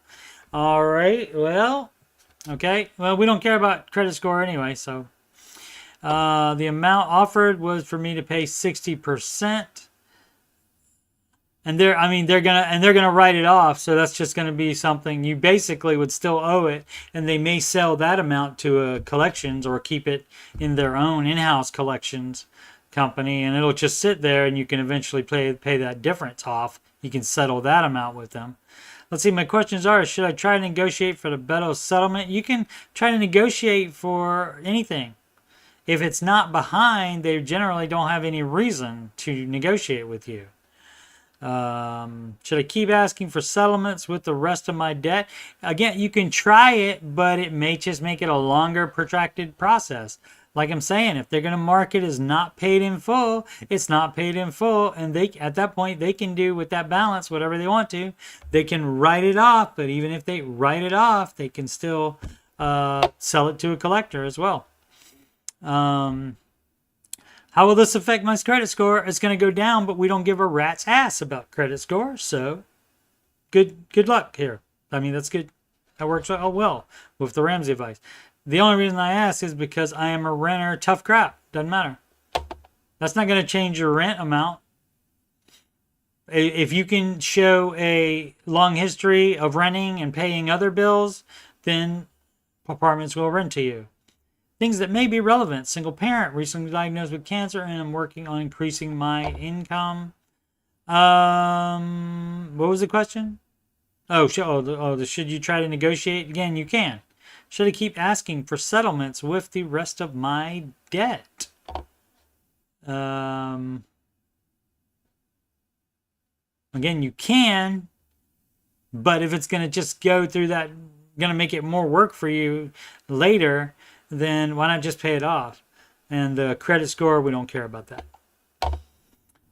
Speaker 1: All right. Well, okay. Well, we don't care about credit score anyway, so. The amount offered was for me to pay 60%. And they're gonna write it off, so that's just gonna be something you basically would still owe it, and they may sell that amount to a collections or keep it in their own in-house collections company, and it'll just sit there, and you can eventually pay that difference off. You can settle that amount with them. Let's see, my questions are: should I try to negotiate for the better settlement? You can try to negotiate for anything. If it's not behind, they generally don't have any reason to negotiate with you. Should I keep asking for settlements with the rest of my debt? Again, you can try it, but it may just make it a longer, protracted process. Like I'm saying, if they're going to mark it as not paid in full, it's not paid in full, and at that point they can do with that balance whatever they want to. They can write it off, but even if they write it off, they can still sell it to a collector as well. How will this affect my credit score? It's going to go down, but we don't give a rat's ass about credit score. So good luck here. I mean, that's good. That works out well with the Ramsey advice. The only reason I ask is because I am a renter. Tough crap. Doesn't matter. That's not going to change your rent amount. If you can show a long history of renting and paying other bills, then apartments will rent to you. Things that may be relevant. Single parent, recently diagnosed with cancer, and I'm working on increasing my income. What was the question? Should you try to negotiate? Again, you can. Should I keep asking for settlements with the rest of my debt? Again, you can, but if it's going to just go through that, going to make it more work for you later, then why not just pay it off? And the credit score, we don't care about that.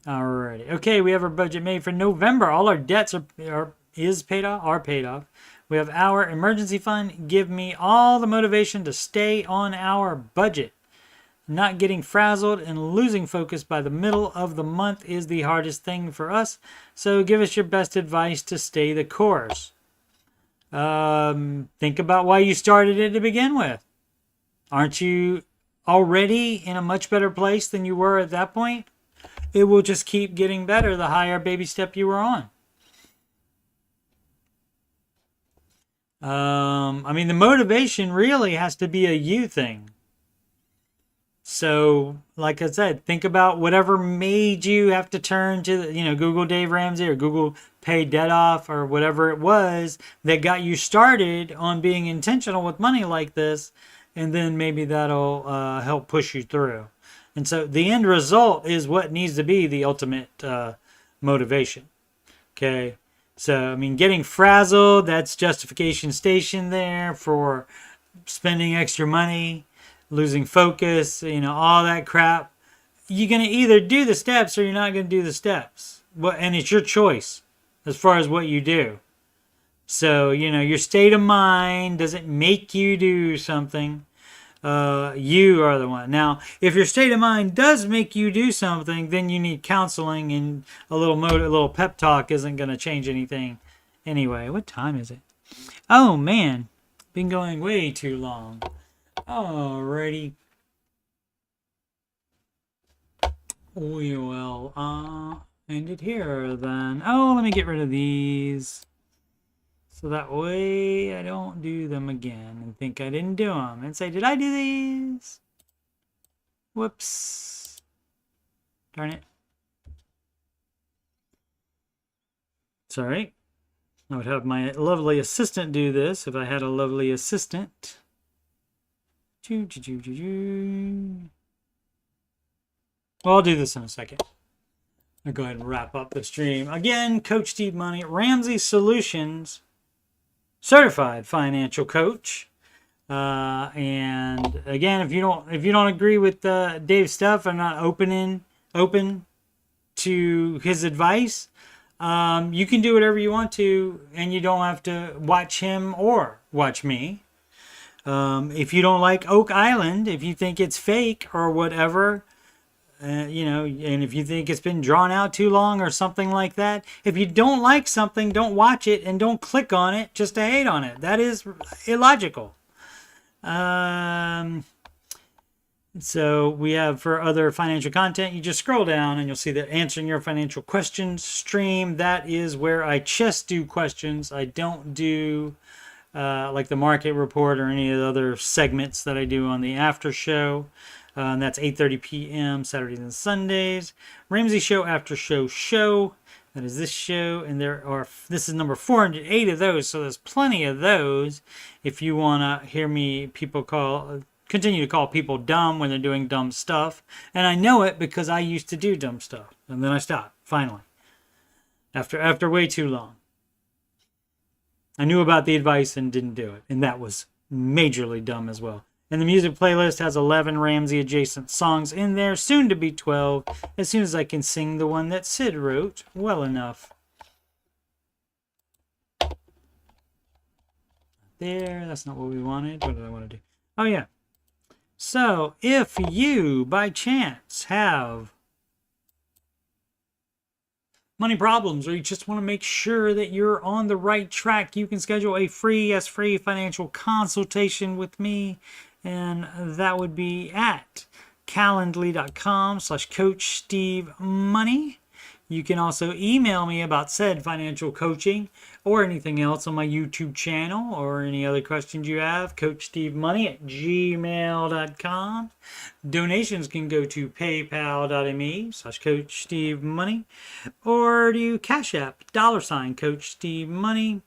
Speaker 1: Alrighty. Okay, we have our budget made for November. All our debts are paid off. We have our emergency fund. Give me all the motivation to stay on our budget. not getting frazzled and losing focus by the middle of the month is the hardest thing for us. So give us your best advice to stay the course. Think about why you started it to begin with. Aren't you already in a much better place than you were at that point? It will just keep getting better the higher baby step you were on. I mean, the motivation really has to be a you thing. So, like I said, think about whatever made you have to turn to, Google Dave Ramsey or Google Pay Debt Off or whatever it was that got you started on being intentional with money like this. And then maybe that'll help push you through. And so the end result is what needs to be the ultimate motivation. Okay. So, I mean, getting frazzled, that's justification station there for spending extra money, losing focus, all that crap. You're going to either do the steps or you're not going to do the steps. And it's your choice as far as what you do. So, your state of mind doesn't make you do something. You are the one. Now, if your state of mind does make you do something, then you need counseling, and a little pep talk isn't going to change anything. Anyway, what time is it? Oh, man. Been going way too long. Alrighty. We will end it here then. Oh, let me get rid of these. So that way I don't do them again and think I didn't do them. And say, did I do these? Whoops. Darn it. Sorry. I would have my lovely assistant do this if I had a lovely assistant. Well, I'll do this in a second. I'll go ahead and wrap up the stream. Again, Coach Steve Money, Ramsey Solutions, certified financial coach. And again, if you don't agree with Dave's stuff, I'm not open to his advice. You can do whatever you want to, and you don't have to watch him or watch me. If you don't like Oak Island, if you think it's fake or whatever, and if you think it's been drawn out too long or something like that, if you don't like something, don't watch it and don't click on it just to hate on it. That is illogical. So we have, for other financial content, you just scroll down and you'll see the Answering Your Financial Questions stream. That is where I just do questions. I don't do like the market report or any of the other segments that I do on the after show. And that's 8:30 p.m. Saturdays and Sundays. Ramsey Show After Show. That is this show, and this is number 408 of those, so there's plenty of those. If you want to hear me continue to call people dumb when they're doing dumb stuff, and I know it because I used to do dumb stuff, and then I stopped finally after way too long. I knew about the advice and didn't do it, and that was majorly dumb as well. And the music playlist has 11 Ramsey adjacent songs in there, soon to be 12, as soon as I can sing the one that Sid wrote well enough. There, that's not what we wanted. What did I want to do? Oh, yeah. So, if you, by chance, have money problems, or you just want to make sure that you're on the right track, you can schedule a free financial consultation with me. And that would be at calendly.com/coachstevemoney. You can also email me about said financial coaching or anything else on my YouTube channel or any other questions you have. coachstevemoney@gmail.com. Donations can go to paypal.me/coachstevemoney or to CashApp $CoachSteveMoney.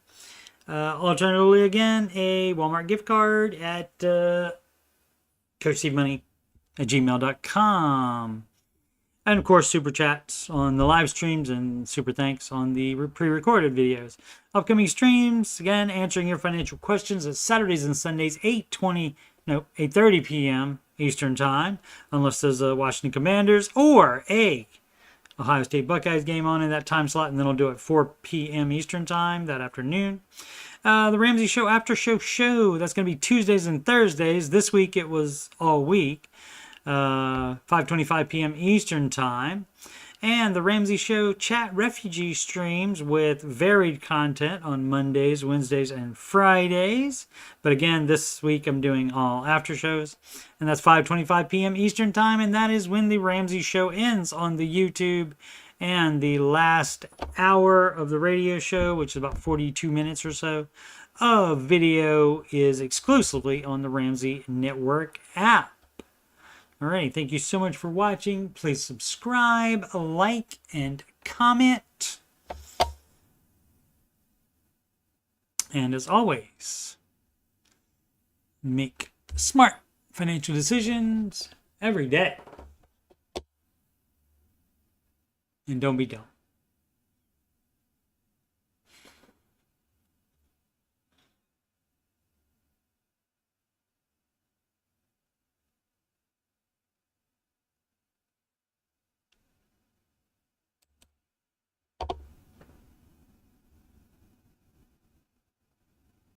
Speaker 1: Alternatively, again, a Walmart gift card at coachstevemoney@gmail.com. And of course, super chats on the live streams and super thanks on the pre-recorded videos. Upcoming streams, again, Answering Your Financial Questions at Saturdays and Sundays, 8:30 p.m. Eastern Time, unless there's a Washington Commanders or a Ohio State Buckeyes game on in that time slot, and then I'll do it 4 p.m. Eastern Time that afternoon. The Ramsey Show After Show, that's going to be Tuesdays and Thursdays. This week it was all week. 5:25 p.m. Eastern Time. And the Ramsey Show Chat Refugee streams with varied content on Mondays, Wednesdays, and Fridays. But again, this week I'm doing all after shows. And that's 5:25 p.m. Eastern Time. And that is when the Ramsey Show ends on the YouTube. And the last hour of the radio show, which is about 42 minutes or so, of video is exclusively on the Ramsey Network app. Alright, thank you so much for watching. Please subscribe, like, and comment. And as always, make smart financial decisions every day. And don't be dumb.